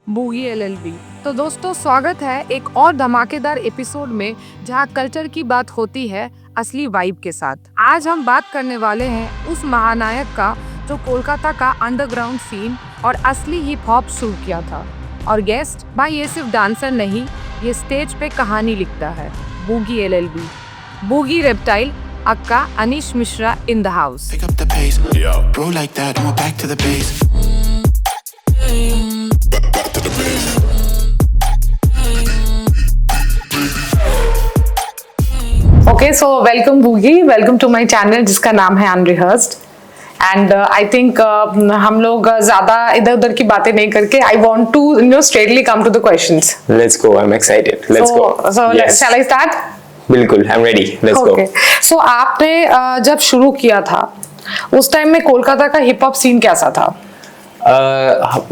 Boogie LLB. तो दोस्तों स्वागत है एक और धमाकेदार एपिसोड में जहां कल्चर की बात होती है असली वाइब के साथ। आज हम बात करने वाले हैं उस महानायक का जो कोलकाता का अंडरग्राउंड सीन और असली हिप हॉप शुरू किया था। और गेस्ट भाई ये सिर्फ डांसर नहीं, ये स्टेज पे कहानी लिखता है। बूगी एलएलबी, बूगी रेप्टाइल, अक्का Anish Mishra in the house. Pick up the pace, bro like that, and we're back to the base. Back to the base. Okay so welcome Boogie, welcome to my channel जिसका नाम है अनरिहर्स्ड। And I think हम लोग ज्यादा इधर उधर की बातें नहीं करके I want to straightly come to the questions. Let's go. I'm excited. Let's go. So Yes. shall I start? बिल्कुल, I'm ready. Let's go. Okay. So आपने जब शुरू किया था उस टाइम में कोलकाता का हिप हॉप सीन कैसा था?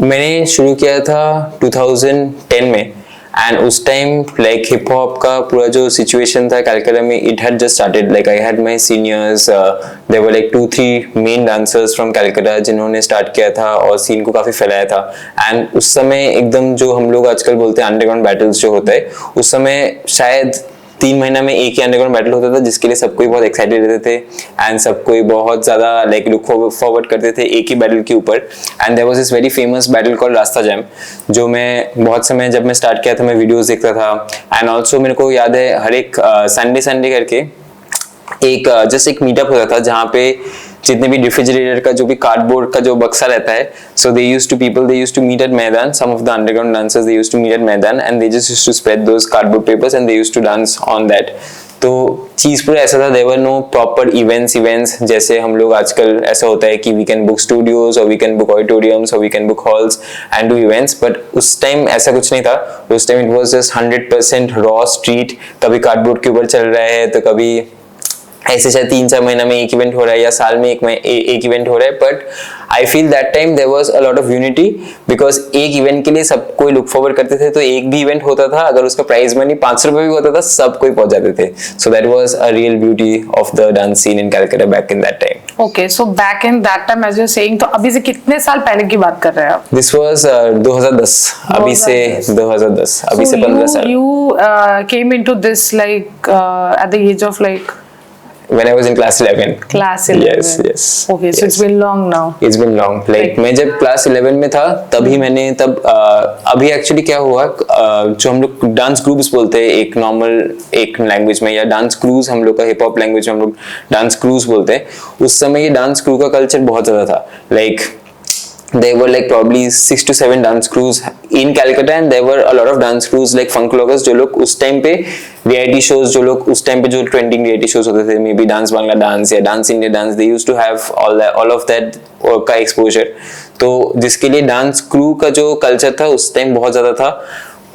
मैंने शुरू किया था 2010 में एंड उस टाइम लाइक हिप हॉप का पूरा जो सिचुएशन था कलकत्ता में, it had just started. Like I had my seniors, there were like 2-3 main dancers from Calcutta जिन्होंने स्टार्ट किया था और सीन को काफी फैलाया था। एंड उस समय एकदम जो हम लोग आजकल बोलते हैं अंडरग्राउंड बैटल्स जो होता है, उस समय शायद 3 महीना में एक ही अंडरग्राउंड बैटल होता था जिसके लिए सबको बहुत एक्साइटेड रहते थे एंड सबको बहुत ज्यादा लाइक लुक फॉरवर्ड करते थे एक ही बैटल के ऊपर। And there was this very famous battle called Rasta Jam, जो मैं बहुत समय जब मैं स्टार्ट किया था मैं वीडियोस देखता था। एंड ऑल्सो मेरे को याद है हर एक संडे करके एक जस्ट एक मीटअप होता था जहाँ पे जितने भी रेफ्रिजरेटर का जो भी कार्डबोर्ड का जो बक्सा रहता है, so they used to meet at मैदान, some of the underground dancers they used to meet at मैदान and they just used to spread those cardboard papers and they used to dance on that। तो चीज पूरा ऐसा था, there were no proper events जैसे हम लोग आजकल ऐसा होता है कि we can book studios or we can book auditoriums or we can book halls and do events, but उस टाइम ऐसा कुछ नहीं था। उस time it was just 100% raw street, कभी कार्डबोर्ड के ऊपर चल रहा है तो कभी ऐसे शायद 3-4 महीना में एक इवेंट हो रहा है या साल में एक इवेंट हो रहा है। But I feel that time there was a lot of unity because एक इवेंट के लिए सब कोई लुक फॉरवर्ड करते थे। तो एक भी इवेंट होता था, अगर उसका प्राइस मनी 500 रुपए भी होता था, सब कोई पहुंच जाते थे। So that was a real beauty of the dance scene in Calcutta back in that time. Okay so back in that time as you are saying, तो अभी से कितने साल पहले की बात कर रहे हैं आप? दिस वाज 2010, अभी से 2010, अभी से 15 साल। You came into this like at the age of like When I was in class 11. class 11. Yes. Okay, so yes. it's been long now. It's been long. Like मैं जब क्लास 11 में था तभी मैंने तब अभी एक्चुअली क्या हुआ, जो हम लोग डांस ग्रुप्स बोलते हैं एक नॉर्मल एक लैंग्वेज में, या डांस क्रूज हम लोग का हिप हॉप लैंग्वेज में हम लोग डांस क्रूज बोलते हैं। उस समय ये डांस क्रू का कल्चर बहुत ज्यादा था। Like there were like probably 6 to 7 dance crews in Calcutta and there were a lot of dance crews like funk loggers जो लोग उस टाइम पे रियलिटी शोज, जो लोग उस टाइम पे जो ट्रेंडिंग रियलिटी शोज होते थे, maybe dance Bangla dance या dance India dance, they used to have all of that का एक्सपोजर। तो जिसके लिए डांस क्रू का जो कल्चर था उस टाइम बहुत ज्यादा था।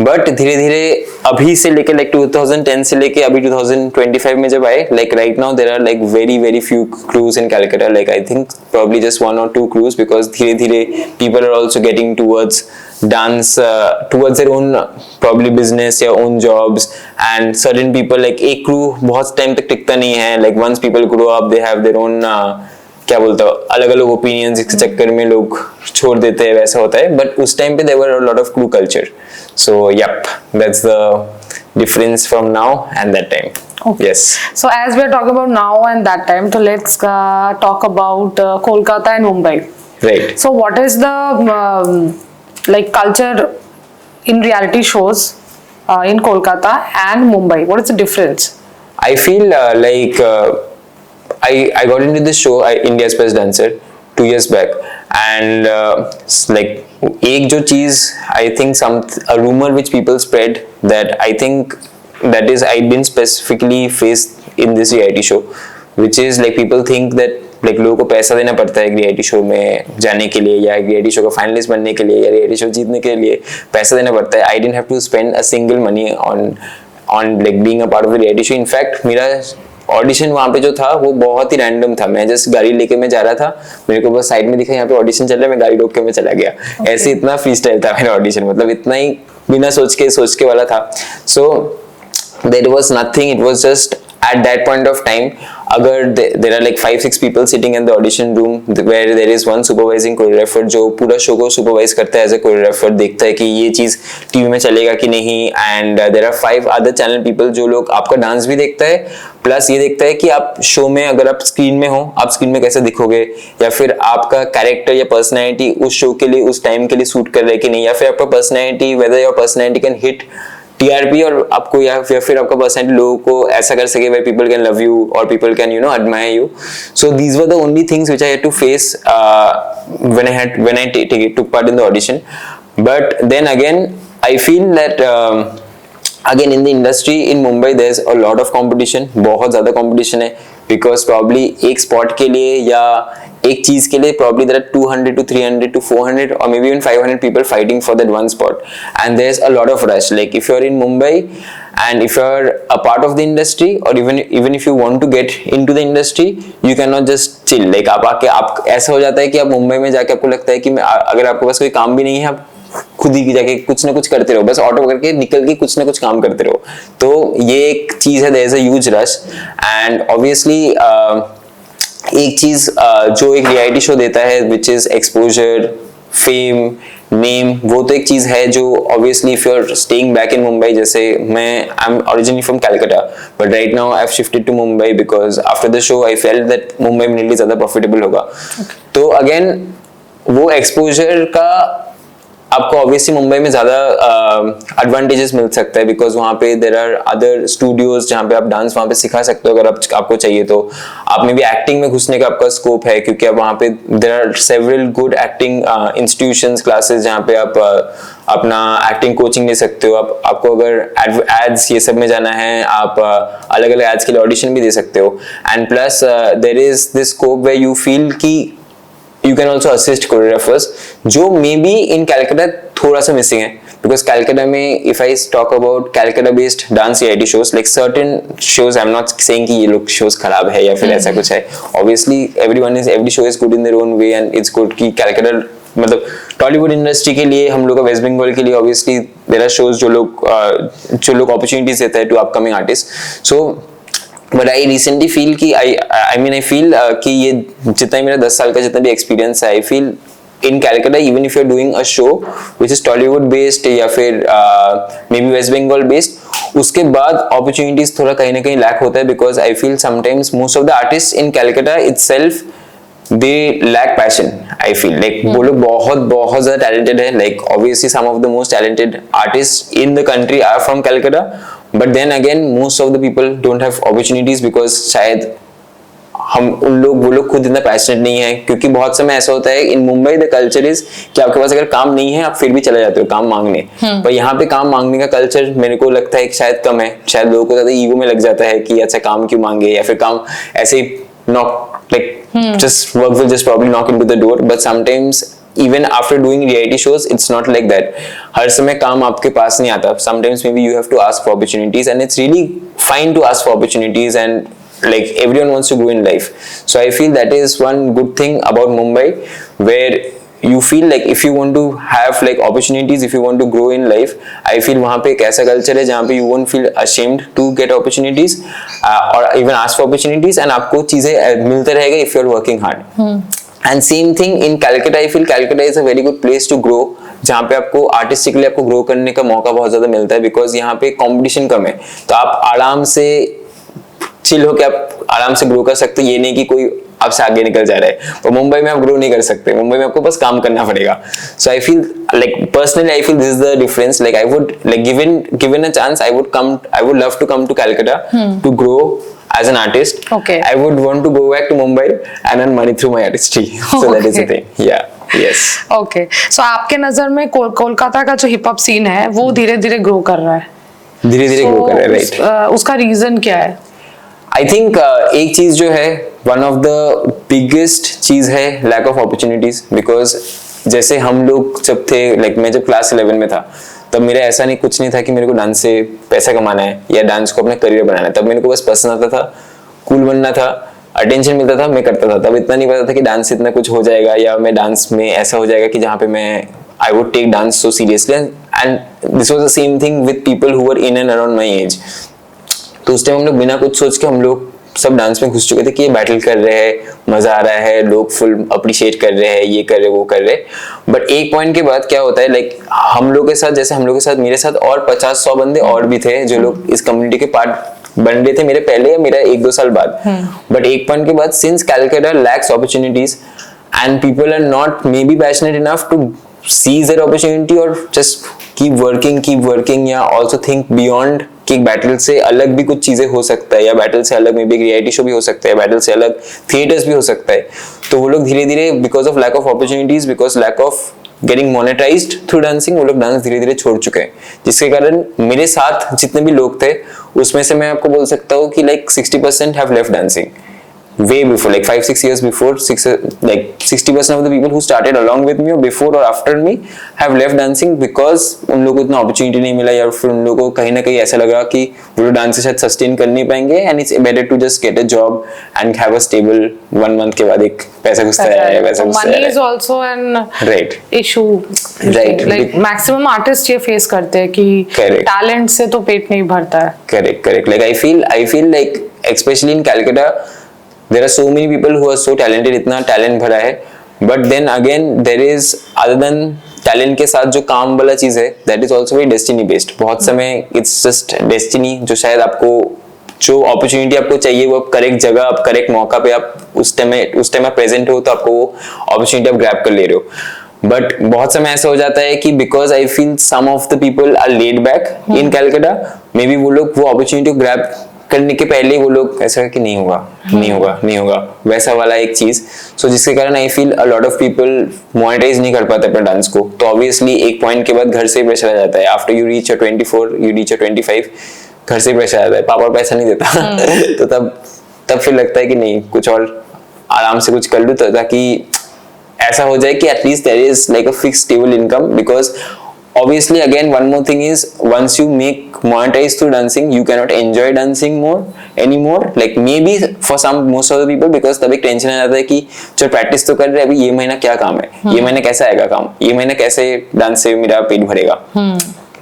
बट धीरे धीरे अभी से लेके लाइक 2010 से लेके अभी 2025 में जब आए, like right now there are like very few crews in Calcutta. Like I think probably just 1 or 2 crews because धीरे धीरे people are also getting towards dance towards their own probably business या own jobs and certain people like एक crew बहुत time तक टिकता नहीं है। like once people grow up they have their own क्या बोलता हूँ अलग अलग ओपिनियंस, इसके चक्कर में लोग छोड़ देते हैं, वैसा होता है। बट उस टाइम पे there were a lot of crew culture, so yep, that's the difference from now and that time. Okay. Yes. So as we are talking about now and that time, so let's talk about Kolkata and Mumbai. Right. So what is the like culture in reality shows in Kolkata and Mumbai? What is the difference? I feel like I got into this show, India's Best Dancer, 2 years back, and like एक जो चीज I think a rumor which people spread that I think that is I've been specifically faced in this reality show, which is like people think that like लोगों को पैसा देना पड़ता है reality show में जाने के लिए या रियलिटी शो का फाइनलिस्ट बनने के लिए या रियलिटी शो जीतने के लिए पैसा देना पड़ता है। I didn't have to spend a single money on like being a part of the reality show. In fact मेरा ऑडिशन वहाँ पे जो था वो बहुत ही रैंडम था। मैं जस्ट गाड़ी लेके मैं जा रहा था, मेरे को बस साइड में दिखा यहाँ पे ऑडिशन चल रहा है, मैं गाड़ी रोक के मैं चला गया। ऐसे इतना फ्री स्टाइल था मेरा ऑडिशन, मतलब इतना ही बिना सोच के वाला था। So there was nothing, it was just at that point of time अगर there are like 5-6 people sitting in the audition room where there is one supervising choreographer जो पूरा शो को supervise करता है as a choreographer, देखता है कि ये चीज टीवी में चलेगा कि नहीं, and there are 5 other channel people जो लोग आपका डांस भी देखता है, प्लस ये देखता है कि आप शो में अगर आप स्क्रीन में हो, आप स्क्रीन में कैसे दिखोगे, या फिर आपका कैरेक्टर या पर्सनैलिटी उस शो के लिए उस टाइम के लिए सूट कर रहा है कि नहीं, या फिर आपका personality whether your personality can hit TRP और आपको या फिर आपका पर्सनैलिटी लोगों को ऐसा कर सके where people can love you or people can admire you. So these were the only things which I had to face when I took part in the audition. But then again I feel that again in the industry in Mumbai there's a lot of competition, बहुत ज़्यादा competition है, because probably एक spot के लिए या एक चीज के लिए probably there are 200 to 300 to 400 or maybe even 500 people fighting for that one spot, and there's a lot of rush. Like if you're in Mumbai and if you're a part of the industry or even if you want to get into the industry, you cannot just chill. Like आप ऐसा हो जाता है कि आप मुंबई में जाके आपको लगता है कि अगर आपके पास कोई काम भी नहीं है, आप खुद ही जाके कुछ ना कुछ करते रहो, बस ऑटो करके निकल के कुछ ना कुछ काम करते रहो. तो ये एक चीज है, there is a huge rush. And obviously एक चीज जो एक रियलिटी शो देता है which is exposure, fame, name, वो तो एक चीज है जो obviously if you are staying back in Mumbai, जैसे मैं I am originally from Calcutta but right now I have shifted to Mumbai because after the show I felt that Mumbai मेरे लिए ज्यादा प्रॉफिटेबल होगा. तो अगेन वो एक्सपोजर का आपको ऑब्वियसली मुंबई में ज्यादा एडवांटेजेस मिल सकता है, बिकॉज वहाँ पे देयर आर अदर स्टूडियोज जहाँ पे आप डांस वहाँ पे सिखा सकते हो अगर आपको चाहिए तो. आप में भी एक्टिंग में घुसने का आपका स्कोप है, क्योंकि आप वहाँ पे there are several good acting institutions, classes जहाँ पे आप अपना एक्टिंग कोचिंग ले सकते हो. आपको अगर एड्स ये सब में जाना है, आप अलग अलग एड्स के लिए ऑडिशन भी दे सकते हो. And plus there is this scope where you feel कि you can also assist choreographers, जो maybe in Calcutta थोड़ा सा missing है, because Calcutta में if I talk about Calcutta based dance reality shows, like certain shows, I'm not saying कि ये लोग shows खराब है या फिर ऐसा कुछ है. Obviously every show is good in their own way and it's good कि Calcutta मतलब टॉलीवुड इंडस्ट्री के लिए, हम लोग का वेस्ट बंगाल के लिए ऑब्वियसली देयर आर शोज जो लोग अपॉर्चुनिटीज देता है to upcoming artist. So but I recently feel कि आई फील कि ये जितना मेरा 10 साल का जितना भी एक्सपीरियंस है, I feel in Calcutta even if you are doing a show which is Tollywood based या फिर maybe West Bengal based, उसके बाद अपॉर्चुनिटीज थोड़ा कहीं ना कहीं लैक होता है, because I feel sometimes most of the artist in Calcutta itself they lack passion. I feel like वो लोग बहुत ज़्यादा talented है. Like obviously some of the most talented artists in the country are from Calcutta, but then again most of the people don't have opportunities because शायद वो लोग खुद इतना पैशनेट नहीं है. क्योंकि बहुत समय ऐसा होता है इन मुंबई द कल्चर इज कि आपके पास अगर काम नहीं है आप फिर भी चले जाते हो काम मांगने, पर यहाँ पे काम मांगने का कल्चर मेरे को लगता है कि शायद कम है. शायद लोगों को ज्यादा ईगो में लग जाता है कि अच्छा काम क्यों मांगे, या फिर काम ऐसे ही knock like just work will just probably knock into the door. But sometimes even after doing reality shows it's not like that. हर समय काम आपके पास नहीं आता. Sometimes maybe you have to ask for opportunities and it's really fine to ask for opportunities, and like everyone wants to grow in life. So I feel that is one good thing about Mumbai, where you feel like if you want to have like opportunities, if you want to grow in life, I feel वहाँ पे एक ऐसा culture है जहाँ पे you won't feel ashamed to get opportunities or even ask for opportunities, and आपको चीजें मिलते रहेगा if you're working hard. And same thing in Calcutta, I feel Calcutta is a very good place to grow, जहाँ पे आपको artistically आपको grow करने का मौका बहुत ज्यादा मिलता है, बिकॉज यहाँ पे कंपटीशन कम है. तो आप आराम से चिल होके आप आराम से ग्रो कर सकते. ये नहीं कि कोई आपसे आगे निकल जा रहा है. और मुंबई में आप ग्रो नहीं कर सकते. मुंबई में आपको बस काम करना पड़ेगा. So I feel like personally I feel this is the difference. Like I would like given a chance I would love to come to Calcutta to grow as an artist. Okay. I would want to go back to Mumbai and earn money through my artistry. So that is the thing. Yeah. Yes. Okay. So आपके नजर में कोलकाता का जो hip hop scene है वो धीरे-धीरे grow कर रहा है. धीरे-धीरे ग्रो कर रहा है, राइट. उसका रीजन क्या है? आई थिंक एक चीज जो है, वन ऑफ द बिगेस्ट चीज है लैक ऑफ अपॉर्चुनिटीज. बिकॉज जैसे हम लोग जब थे, लाइक मैं जब क्लास 11 में था, तब मेरा ऐसा नहीं कुछ नहीं था कि मेरे को डांस से पैसा कमाना है या डांस को अपना करियर बनाना है. तब मेरे को बस पसंद आता था, कूल बनना था, अटेंशन मिलता था, मैं करता था. तब इतना नहीं पता था कि डांस से इतना कुछ हो जाएगा या मैं डांस में ऐसा हो जाएगा कि जहाँ पे मैं I would take dance so seriously. And this was the same thing with people who were in and around my age. तो उस टाइम हम लोग बिना कुछ सोच के हम लोग सब डांस में घुस चुके थे कि ये बैटल कर रहे हैं, मजा आ रहा है, लोग फुल अप्रिशिएट कर रहे हैं, ये कर रहे वो कर रहे। बट एक पॉइंट के बाद क्या होता है, लाइक हम लोग के साथ, जैसे हम लोग के साथ, मेरे साथ और 50-100 बंदे और भी थे जो लोग इस कम्युनिटी के पार्ट बन रहे थे मेरे पहले या मेरा 1-2 साल बाद। बट एक पॉइंट के बाद, since Calcutta lacks opportunities and people are not maybe passionate enough to seize that opportunity और just keep working या also think beyond कि बैटल से अलग भी कुछ चीजें हो सकता है, या बैटल से अलग में भी एक रियलिटी शो भी हो सकता है, बैटल से अलग थिएटर्स भी हो सकता है। तो वो लोग धीरे धीरे because of lack of opportunities, because lack of getting monetized through dancing, वो लोग डांस धीरे धीरे छोड़ चुके हैं। जिसके कारण मेरे साथ जितने भी लोग थे उसमें से मैं आपको बोल सकता हूँ कि like 60% have left dancing way before, like 5-6 years before. Like 60% of the people who started along with me or before or after me have left dancing because उन लोगों को इतना opportunity नहीं मिला, या फिर उन लोगों को कहीं ना कहीं ऐसा लगा कि वो लोग डांस से शायद सस्टेन कर नहीं पाएंगे, and it's better to just get a job and have a stable 1 month के बाद एक पैसा घुसता है, पैसा घुसता है। Money is also an right issue, right, like maximum artists ये face करते हैं कि talent से तो पेट नहीं भरता है। correct like I feel like especially in Calcutta there are so many people who are so talented, इतना talent भरा है, but then again there is, other than talent के साथ जो काम वाला चीज है, that is also very destiny based। बहुत समय it's just destiny, जो शायद आपको जो अपॉर्चुनिटी आपको चाहिए वो आप करेक्ट जगह, आप करेक्ट मौका पे आप उस टाइम आप प्रेजेंट हो, तो आपको वो अपॉर्चुनिटी आप ग्रैब कर ले रहे हो। बट बहुत समय ऐसा हो जाता है कि because I feel some of the people are laid back in Calcutta, maybe वो लोग वो अपॉर्चुनिटी को ग्रैब करने के पहले वो लोग ऐसा कि नहीं होगा वैसा वाला एक चीज। सो जिसके कारण I feel a lot of people monetize नहीं कर पाते अपने डांस को। तो ऑब्वियसली एक पॉइंट के बाद घर से प्रेशर आ जाता है, after you reach your 24 you reach your 25, घर से प्रेशर आ जाता है, पापा पैसा नहीं देता तो तब फिर लगता है कि नहीं, कुछ और आराम से कुछ कर लूं, तो ताकि ऐसा हो जाए कि at least there is like a fixed stable income. Because obviously again one more thing is, once you make monetize through dancing you cannot enjoy dancing more anymore, like maybe for most of the people, because तब एक tension आ जाता है कि चल practice तो कर रहे हैं, अभी ये महीना क्या काम है, ये महीना कैसे आएगा काम, ये महीना कैसे डांस से मेरा पेट भरेगा।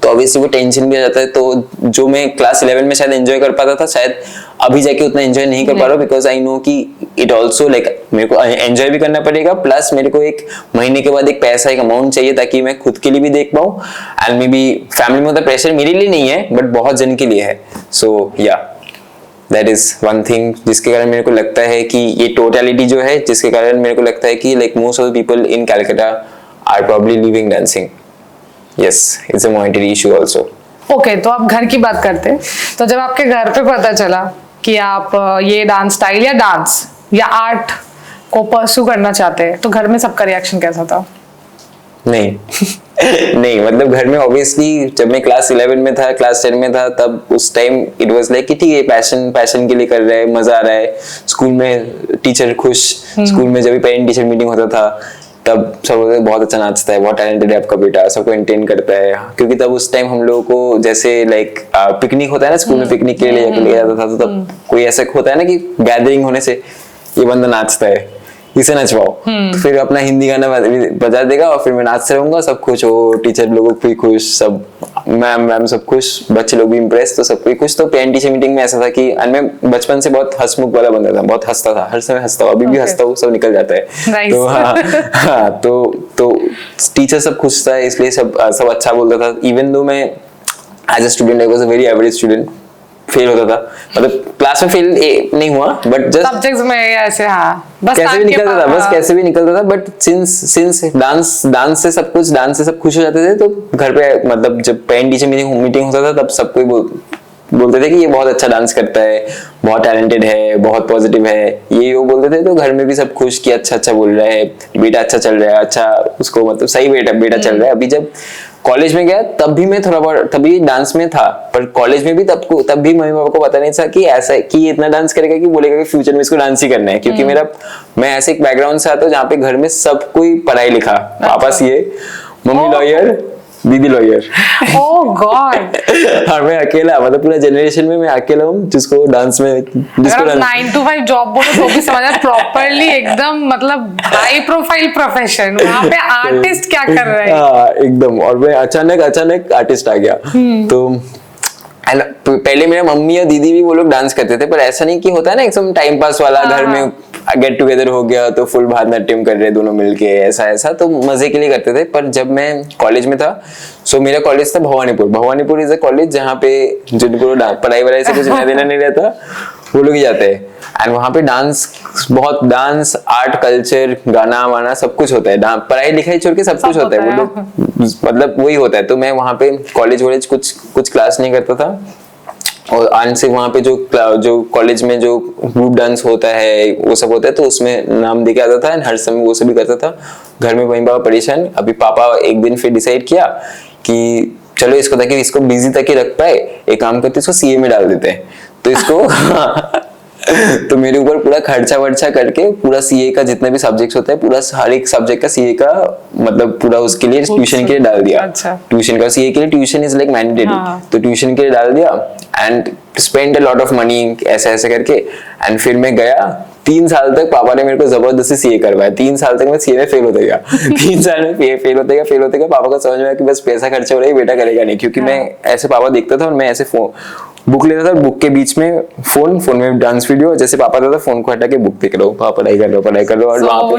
तो ऑब्वियसली वो टेंशन भी आ जाता है। तो जो मैं क्लास 11 में शायद एंजॉय कर पाता था, शायद अभी जाके उतना एंजॉय नहीं कर पा रहा हूँ, बिकॉज आई नो कि इट ऑल्सो लाइक मेरे को एंजॉय भी करना पड़ेगा, प्लस मेरे को एक महीने के बाद एक पैसा, एक अमाउंट चाहिए ताकि मैं खुद के लिए भी देख पाऊँ, एंड मे बी फैमिली में तो प्रेशर मेरे लिए नहीं है बट बहुत जन के लिए है। सो या दैट इज वन थिंग जिसके कारण मेरे को लगता है कि ये टोटलिटी जो है, जिसके कारण मेरे को लगता है कि like most of the people in Calcutta are probably living dancing. Yes, it's a monetary issue also. Okay, तो आप घर की बात करते हैं, तो जब आपके घर पे पता चला कि आप ये डांस स्टाइल या डांस या आर्ट को परस्यू करना चाहते हैं, तो घर में सबका रिएक्शन कैसा था? नहीं नहीं, मतलब घर में ऑब्वियसली जब मैं क्लास 11 में था, क्लास 10 में था, तब उस टाइम इट वाज लाइक कि ठीक है, पैशन के लिए कर रहे हैं, मजा आ रहा है, स्कूल में टीचर खुश, स्कूल में जब भी पेरेंट टीचर मीटिंग होता था तब सब बहुत अच्छा नाचता है, बहुत टैलेंटेड है आपका बेटा, सबको एंटरटेन करता है। क्योंकि तब उस टाइम हम लोगों को जैसे लाइक पिकनिक होता है ना, स्कूल में पिकनिक के लिए ले जाता था, तो तब कोई ऐसा होता है ना कि गैदरिंग होने से ये बंदा नाचता है, इसे नचवाओ, तो फिर अपना हिंदी गाना बजा देगा और फिर मैं नाचते रहूंगा, सब खुश हो, टीचर लोगों को भी खुश, सब मैम सब खुश, बच्चे लोग भी इम्प्रेस, तो सब कोई खुश। तो पेरेंट टीचर मीटिंग में ऐसा था कि मैं बचपन से बहुत हंसमुख वाला बंदा था, बहुत हंसता था, हर समय हंसता हूँ, अभी भी हंसता हूँ, सब निकल जाता है। तो हाँ तो टीचर सब खुश था, इसलिए सब अच्छा बोलता था। इवन दो मैं as a student I was a very average student, fail होता था, मतलब क्लास में फेल नहीं हुआ बट जस्ट सब्जेक्ट्स में ऐसे, हाँ बस कैसे भी निकलता था, बट सिंस डांस से सब खुश हो जाते थे, तो घर पे मतलब जब पेरेंट टीचर मीटिंग होता था तब सब कोई बोलते थे कि ये बहुत अच्छा डांस करता है, बहुत टैलेंटेड है, बहुत पॉजिटिव है, ये वो बोलते थे। तो घर में भी सब खुश कि अच्छा बोल रहा है बेटा, अच्छा चल रहा है, अच्छा उसको मतलब सही बेटा चल रहा है। अभी जब कॉलेज में गया तब भी मैं थोड़ा बहुत तभी डांस में था, पर कॉलेज में भी तब भी मम्मी पापा को पता नहीं था कि ऐसा कि ये इतना डांस करेगा कि बोलेगा कि फ्यूचर में इसको डांस ही करना है। क्योंकि मैं ऐसे एक बैकग्राउंड से आता हूँ जहाँ पे घर में सब कोई पढ़ाई लिखा, पापा सीए, मम्मी लॉयर, दीदी लॉयर। ओह गॉड। और मैं अकेला, मतलब पूरा जनरेशन में मैं अकेला हूँ जिसको डांस में 9 to 5 जॉब बोलो तो भी समझा प्रॉपर्ली, एकदम मतलब हाई प्रोफाइल प्रोफेशन, वहाँ पे आर्टिस्ट क्या कर रहे हैं। एकदम। और मैं अचानक आर्टिस्ट आ गया। तो And पहले मेरा मम्मी और दीदी भी वो लोग डांस करते थे, पर ऐसा नहीं कि होता है ना एकदम टाइम पास वाला, घर में गेट टुगेदर हो गया तो फुल भारतनाट्यम कर रहे दोनों मिलके, ऐसा तो मजे के लिए करते थे। पर जब मैं कॉलेज में था, सो मेरा कॉलेज था भवानीपुर इज अ कॉलेज जहाँ पे जिनको पढ़ाई वढ़ाई से कुछ लेना देना नहीं रहता वो लोग ही जाते हैं। एंड वहाँ पे डांस आर्ट कल्चर गाना वाना सब कुछ होता है, पढ़ाई लिखाई छोड़ के सब कुछ होता है, वो लोग मतलब वही होता है। तो मैं वहाँ पे कॉलेज वॉलेज कुछ क्लास नहीं करता था, और आन से वहाँ पे जो कॉलेज में जो ग्रुप डांस होता है वो सब होता है, तो उसमें नाम दे के आता था, हर समय वो सब भी करता था। घर में वही पापा परेशान। अभी पापा एक दिन फिर डिसाइड किया कि चलो इसको, ताकि इसको बिजी तक ही रख पाए, एक काम करते इसको सीए में डाल देते हैं। तो इसको तो मेरे ऊपर पूरा खर्चा वर्चा करके पूरा सीए का जितने भी सब्जेक्ट्स होता है, पूरा हर एक सब्जेक्ट का सीए का मतलब पूरा उसके लिए ट्यूशन के लिए डाल दिया। ट्यूशन का सीए के लिए ट्यूशन इज लाइक मैंडेटरी, तो ट्यूशन के लिए डाल दिया and spend a lot of money ऐसे करके। एंड फिर मैं गया 3 साल तक पापा ने मेरे को जबरदस्ती सीए करवाया। 3 साल तक मैं सीए में फेल होता गया। 3 साल में फेल होते गया। पापा को समझ में आया कि बस पैसा खर्चा हो रहा है, बेटा करेगा नहीं, क्योंकि मैं ऐसे पापा देखता था और मैं ऐसे बुक लेता था, बुक के बीच में फोन में डांस वीडियो, जैसे पापा था फोन को हटा के बुक देख लो, पापा पढ़ाई कर लो। और वहां पे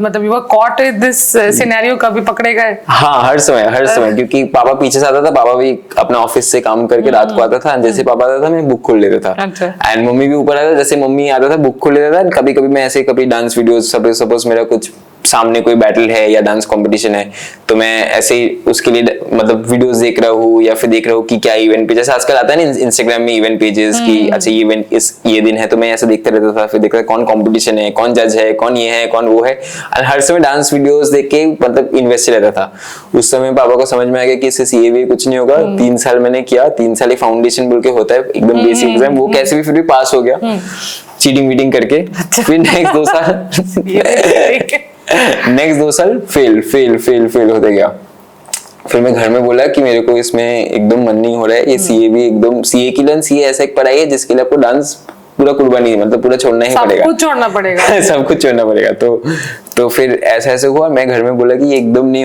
मतलब you were caught in this scenario, कभी पकड़े गए? हाँ, हर समय क्योंकि पापा पीछे से आता था, पापा भी अपना ऑफिस से काम करके रात को आता था, जैसे पापा आता था मैं बुक खोल लेता था। एंड मम्मी भी ऊपर आता था, जैसे मम्मी आता था बुक खोल लेता था। कभी मैं ऐसे कभी डांस वीडियोस, सपोज मेरा कुछ सामने कोई बैटल है या डांस कंपटीशन है, तो मैं ऐसे ही उसके लिए मतलब वीडियोस देख रहा हूँ या फिर देख रहा हूँ कि क्या इवेंट पे, जैसे आजकल आता है ना इंस्टाग्राम में इवेंट पेजेस की, अच्छा ये इवेंट ये दिन है, तो मैं ऐसे देखते रहता था। फिर देखता था कौन कंपटीशन है, कौन जज है, कौन ये है, कौन वो है, और हर समय डांस वीडियोस देख के मतलब इन्वेस्ट रहता था। उस समय पापा को समझ में आ गया कि इससे सीए भी कुछ नहीं होगा। 3 साल मैंने किया, 3 साल एक फाउंडेशन बोल के होता है एकदम बेसिक एग्जाम, वो कैसे भी फिर भी पास हो गया चीटिंग वीटिंग करके। फिर नेक्स्ट 2 साल फेल होते गया। फिर मैं घर में बोला कि मेरे को इसमें एकदम मन नहीं हो रहा है, ये सीए भी एकदम सीए की लन सीए ऐसा एक पढ़ाई है जिसके लिए आपको डांस पूरा कुर्बानी मतलब पूरा छोड़ना ही पड़ेगा, सब कुछ छोड़ना पड़ेगा सब कुछ छोड़ना पड़ेगा। तो फिर ऐसा हुआ, मैं घर में बोला कि ये एकदम नहीं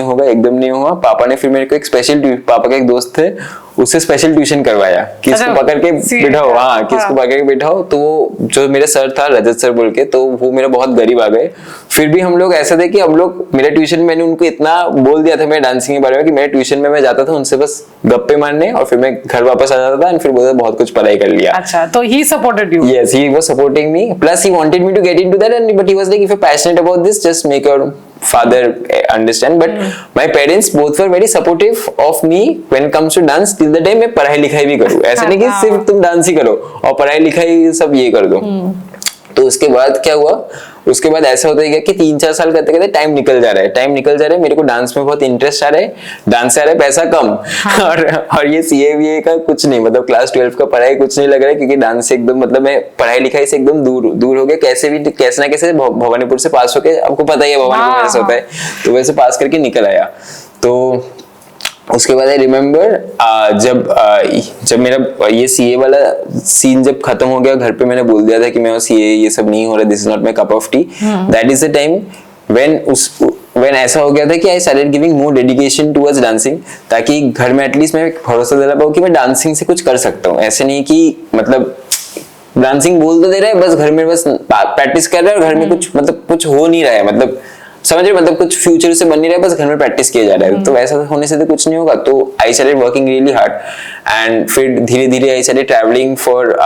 होगा। पापा ने फिर मेरे को एक स्पेशल, पापा के एक दोस्त थे, उससे स्पेशल ट्यूशन करवाया कि इसको पकड़ के बिठाओ, कि इसको पकड़ के बिठाओ। तो वो जो मेरे सर था रजत सर बोल के, तो वो मेरा बहुत गरीब आ गए। फिर भी हम लोग ऐसा थे कि हम लोग मेरे ट्यूशन में, मैंने उनको इतना बोल दिया था मेरे डांसिंग के बारे में कि मेरे ट्यूशन में मैं जाता था उनसे बस गप्पे मारने, और फिर मैं घर वापस आ जाता था एंड फिर बोलता बहुत कुछ पढ़ाई कर लिया। अच्छा, तो he supported you? Yes, he was supporting me. Plus, he wanted me to get into that, but he was like, if you're passionate about this, just make your father understand. But my parents both were very supportive of me when it comes to dance till the day मैं पढ़ाई लिखाई भी करूँ। ऐसा नहीं कि सिर्फ तुम डांस ही करो और पढ़ाई लिखाई सब ये कर दो। तो उसके बाद क्या हुआ, उसके बाद ऐसा होता है कि 3-4 साल करते करते टाइम निकल जा रहा है। मेरे को डांस में बहुत इंटरेस्ट आ रहा है, डांस से आ रहा है पैसा कम, और ये सीए का कुछ नहीं, मतलब क्लास 12 का पढ़ाई कुछ नहीं लग रहा है, क्योंकि डांस से एकदम मतलब मैं पढ़ाई लिखाई से एकदम दूर हो गया। कैसे ना कैसे भवानीपुर से पास होके, आपको पता ही है भवानीपुर में ऐसा होता है, तो वैसे पास करके निकल आया। तो उसके बाद आई रिमेम्बर जब मेरा ये सीए वाला सीन जब खत्म हो गया, घर पे मैंने बोल दिया था कि मैं सीए ये सब नहीं हो रहा, this is not my cup of T. That is the time when ऐसा हो गया था कि I started giving more dedication towards dancing, ताकि घर में एटलीस्ट मैं भरोसा दिला पाऊँ कि मैं डांसिंग से कुछ कर सकता हूँ। ऐसे नहीं कि मतलब डांसिंग बोल तो दे रहा है, बस घर में बस प्रैक्टिस कर रहा है और घर में कुछ हो नहीं रहा है, मतलब समझ रहे, मतलब कुछ फ्यूचर से बन नहीं रहा है, बस घर में प्रैक्टिस किया जा रहा है। तो वैसा होने से तो कुछ नहीं होगा। तो I started working really hard and फिर धीरे धीरे I started travelling for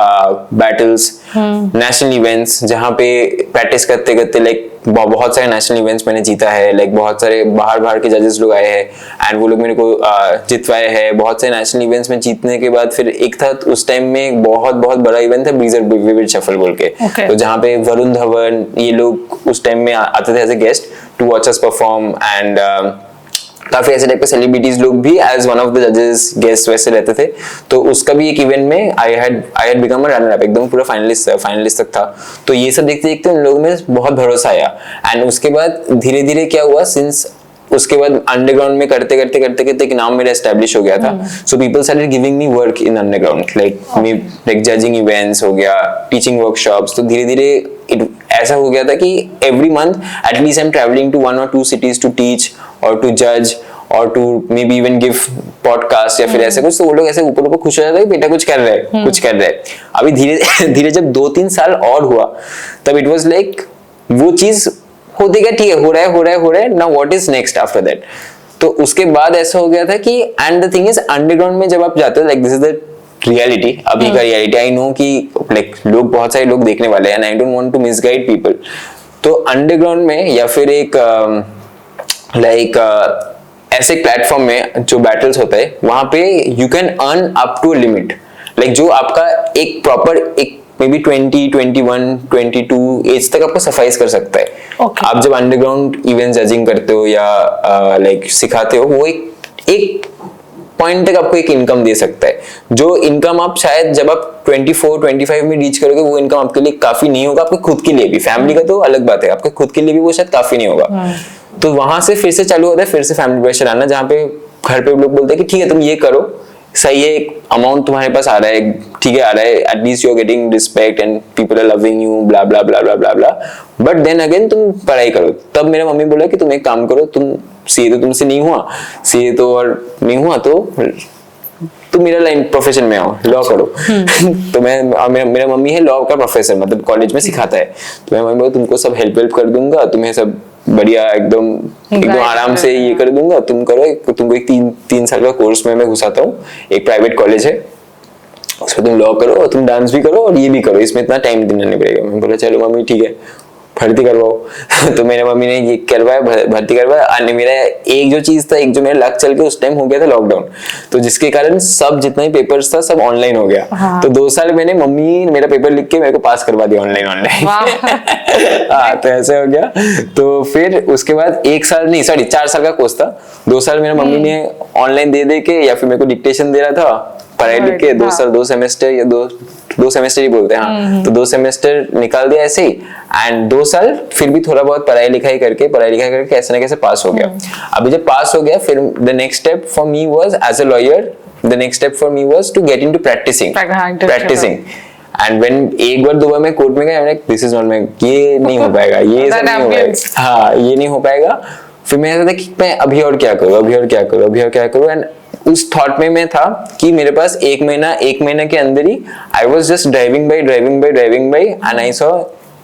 battles, national events, जहाँ पे प्रैक्टिस करते करते लाइक बहुत सारे नेशनल इवेंट्स मैंने जीता है। लाइक बहुत सारे बाहर के जजेस लोग आए हैं एंड वो लोग मेरे को जितवाए हैं। बहुत सारे नेशनल इवेंट्स में जीतने के बाद फिर एक था उस टाइम में बहुत बड़ा इवेंट था ब्रीजर विविड शफल बोल के, तो जहाँ पे वरुण धवन ये लोग उस टाइम में आते थे as a guest to watch us perform and काफी ऐसे टाइप के सेलिब्रिटीज लोग भी एज वन ऑफ द जजेस गेस्ट वैसे रहते थे। तो उसका भी एक इवेंट में I had become a runner up, एकदम पूरा फाइनलिस्ट तक था। तो ये सब देखते देखते उन लोगों में बहुत भरोसा आया एंड उसके बाद धीरे धीरे क्या हुआ, सिंस उसके बाद अंडरग्राउंड में करते एक नाम मेरा एस्टेब्लिश हो गया था। So people started giving me work in underground, like judging events हो गया, टीचिंग वर्कशॉप्स। तो धीरे धीरे ऐसा हो गया था कि every month at least I am travelling to 1 or 2 cities to teach और टू जज और to maybe even give podcast या फिर ऐसे कुछ, तो वो लोग ऐसे ऊपर ऊपर खुश हो जाते हैं बेटा कुछ कर रहा है कुछ कर रहा है। अभी धीरे धीरे जब 2-3 साल और हुआ तब इट वाज लाइक वो चीज होती है, ठीक है हो रहा है now what is next after that. तो उसके बाद ऐसा हो गया था कि and the thing is underground में जब आप जाते हो like this is the reality, अभी का रियलिटी। आई नो कि लाइक लोग बहुत सारे लोग देखने वाले हैं and I don't want to misguide people. तो अंडरग्राउंड में या फिर एक ऐसे प्लेटफॉर्म में जो बैटल्स होता है वहां पे you can earn up to limit, like जो आपका एक प्रॉपर एक मे बी 20, 21, 22 एज तक आपको सफाइस कर सकता है। आप जब अंडरग्राउंड इवेंट जजिंग करते हो या लाइक सिखाते हो, वो एक पॉइंट तक आपको एक इनकम दे सकता है, जो इनकम आप शायद जब आप 24, 25 में रीच करोगे वो इनकम आपके लिए काफी नहीं होगा, आपके खुद के लिए भी। फैमिली का तो अलग बात है, आपके खुद के लिए भी वो शायद काफी नहीं होगा। तो वहां से फिर से चालू होता है, फिर से फैमिली प्रेशर आना, जहाँ पे घर पे लोग बोलते हैं कि ठीक है तुम ये करो, सही है, एक अमाउंट तुम्हारे पास आ रहा है, ठीक है आ रहा है, at least you are getting respect and people are loving you, blah blah blah blah blah blah, but then again तुम पढ़ाई करो। तब मेरा मम्मी बोला कि तुम एक काम करो, तुम सीए तो तुमसे नहीं हुआ, सीए तो और नहीं हुआ तो मेरा लाइन प्रोफेशन में आओ, लॉ करो। तो मेरा मम्मी है लॉ का प्रोफेसर, मतलब कॉलेज में सिखाता है। तो मैं मम्मी बोला तुमको सब हेल्प कर दूंगा, तुम्हें सब बढ़िया एकदम आराम से ये कर दूंगा, तुम करो, तुमको एक 3 साल का कोर्स में मैं घुसाता हूँ, एक प्राइवेट कॉलेज है उसमें तुम लॉ करो और तुम डांस भी करो और ये भी करो, इसमें इतना टाइम देना नहीं पड़ेगा। मैं बोला चलो मम्मी ठीक है भर्ती करवाओ। तो मेरे मम्मी ने ये करवाया, भर्ती करवाया। और मेरा एक जो चीज था, एक जो मेरा लक चल के उस टाइम हो गया था लॉकडाउन, तो जिसके कारण सब जितना ही पेपर्स था सब ऑनलाइन हो गया। हाँ। तो 2 साल मैंने मम्मी मेरा पेपर लिख के मेरे को पास करवा दिया ऑनलाइन। हाँ तो ऐसे हो गया। तो फिर उसके बाद 4 साल का कोर्स था, 2 साल मेरा मम्मी ने ऑनलाइन दे के या फिर मेरे को डिक्टेशन दे रहा था, पढ़ाई लिख के 2 सेमेस्टर या 2 सेमेस्टर ही बोलते हैं। हाँ तो 2 सेमेस्टर निकाल दिया ऐसे ही, एंड 2 साल फिर भी थोड़ा बहुत पढ़ाई लिखाई करके कैसे ना कैसे पास हो गया। अभी जब पास हो गया फिर the next step for me was as a lawyer, the next step for me was to get into practicing. And when एक बार 2 बार मैं कोर्ट में गया, मैंने दिस इज नॉट माय, ये नहीं हो पाएगा, ये सब नहीं हो पाएगा, हाँ ये नहीं हो पाएगा। फिर मैं ऐसा था कि मैं अभी और क्या करूँ, एंड उस थॉट में मैं था कि मेरे पास एक महीना के अंदर ही I was just driving by and I saw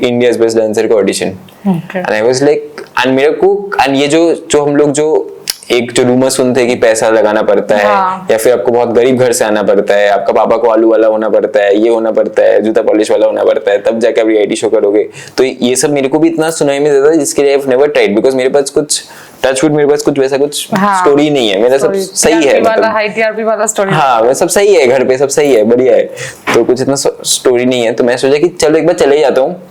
India's best dancer का audition, and I was like, and मेरे को एंड ये जो हम लोग जो एक जो रूमर सुनते हैं कि पैसा लगाना पड़ता है, हाँ। या फिर आपको बहुत गरीब घर से आना पड़ता है, आपका पापा को आलू वाला होना पड़ता है, ये होना पड़ता है, जूता पॉलिश वाला होना पड़ता है, तब जाके आप रियलिटी शो करोगे। तो ये सब मेरे को भी इतना सुनाई में देता है, जिसके लिए I have never tried, because मेरे पास कुछ टचवुड, मेरे पास कुछ वैसा कुछ स्टोरी नहीं है, मेरा सब सही है, मतलब हाँ मैं सब सही है, घर पे सब सही है, बढ़िया है, तो कुछ इतना स्टोरी नहीं है। तो मैं सोचा कि चलो एक बार चले ही जाता हूँ,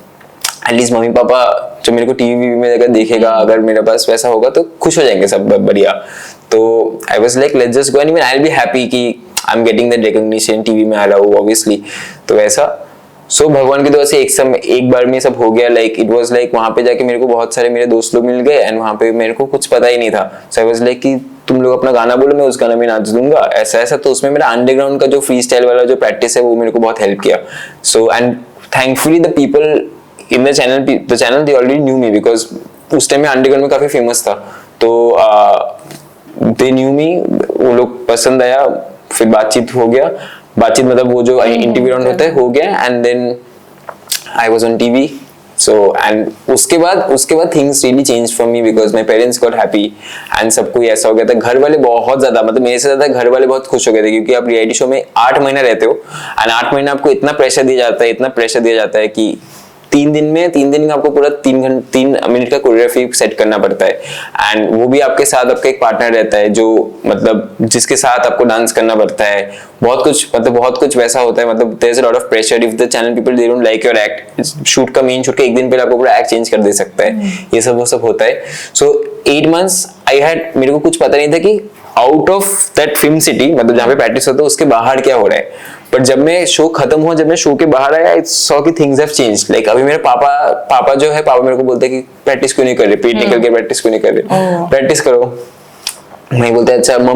एटलीस्ट मम्मी पापा जो मेरे को टीवी में अगर देखेगा, अगर मेरे पास वैसा होगा तो खुश हो जाएंगे सब, बढ़िया। तो I was like let's just go and I will be happy कि I am getting that recognition, TV में आ रहा हूँ ऑब्वियसली, तो वैसा। सो भगवान की दुआ से एक बार में सब हो गया। लाइक इट वाज लाइक वहां पे जाके मेरे को बहुत सारे मेरे दोस्त लोग मिल गए, एंड वहां पे मेरे को कुछ पता ही नहीं था। सो आई वाज लाइक कि तुम लोग अपना गाना बोलो, मैं उस गाना में नाच दूंगा, ऐसा। तो उसमें मेरा अंडरग्राउंड का जो फ्री स्टाइल वाला जो प्रैक्टिस है वो मेरे को बहुत हेल्प किया। So and thankfully the people in the channel they already knew me, because उस टाइम में अंडरग्राउंड में काफी फेमस था, तो दे न्यू मी, वो लोग पसंद आया, फिर बातचीत हो गया। बातचीत मतलब वो जो इंटरव्यू राउंड होता है हो गया, and then I was on TV. So and उसके बाद things really change for me, because my parents got happy and सब कोई ऐसा हो गया था। घर वाले बहुत ज्यादा, मतलब मेरे से ज्यादा घर वाले बहुत खुश हो गए थे, क्योंकि आप रियलिटी शो में 8 महीने रहते हो, एंड 8 महीने आपको इतना प्रेशर दिया जाता है कि 3 दिन में आपको पूरा 3 मिनट का कोरियोग्राफी सेट करना पड़ता है, एंड वो भी आपके साथ आपका एक पार्टनर रहता है, जो मतलब जिसके साथ आपको डांस करना पड़ता है। बहुत कुछ वैसा होता है, मतलब there is a lot of pressure if the channel people they don't like your act, shoot के 1 दिन पहले आपको पूरा एक्ट चेंज कर दे सकता है, ये सब वो सब होता है। सो 8 months मेरे को कुछ पता नहीं था कि out of that film city, मतलब जहाँ पे प्रैक्टिस होता है उसके बाहर क्या हो रहा है। बट जब मैं शो खत्म हुआ, जब मैं शो के बाहर आया, आई सॉ कि थिंग्स हैव चेंज्ड। लाइक अभी मेरे पापा जो है, पापा मेरे को बोलते हैं कि प्रैक्टिस क्यों नहीं कर रहे, पेट निकल के प्रैक्टिस क्यों नहीं कर रहे, प्रैक्टिस करो। मैं बोलते अच्छा, मेरा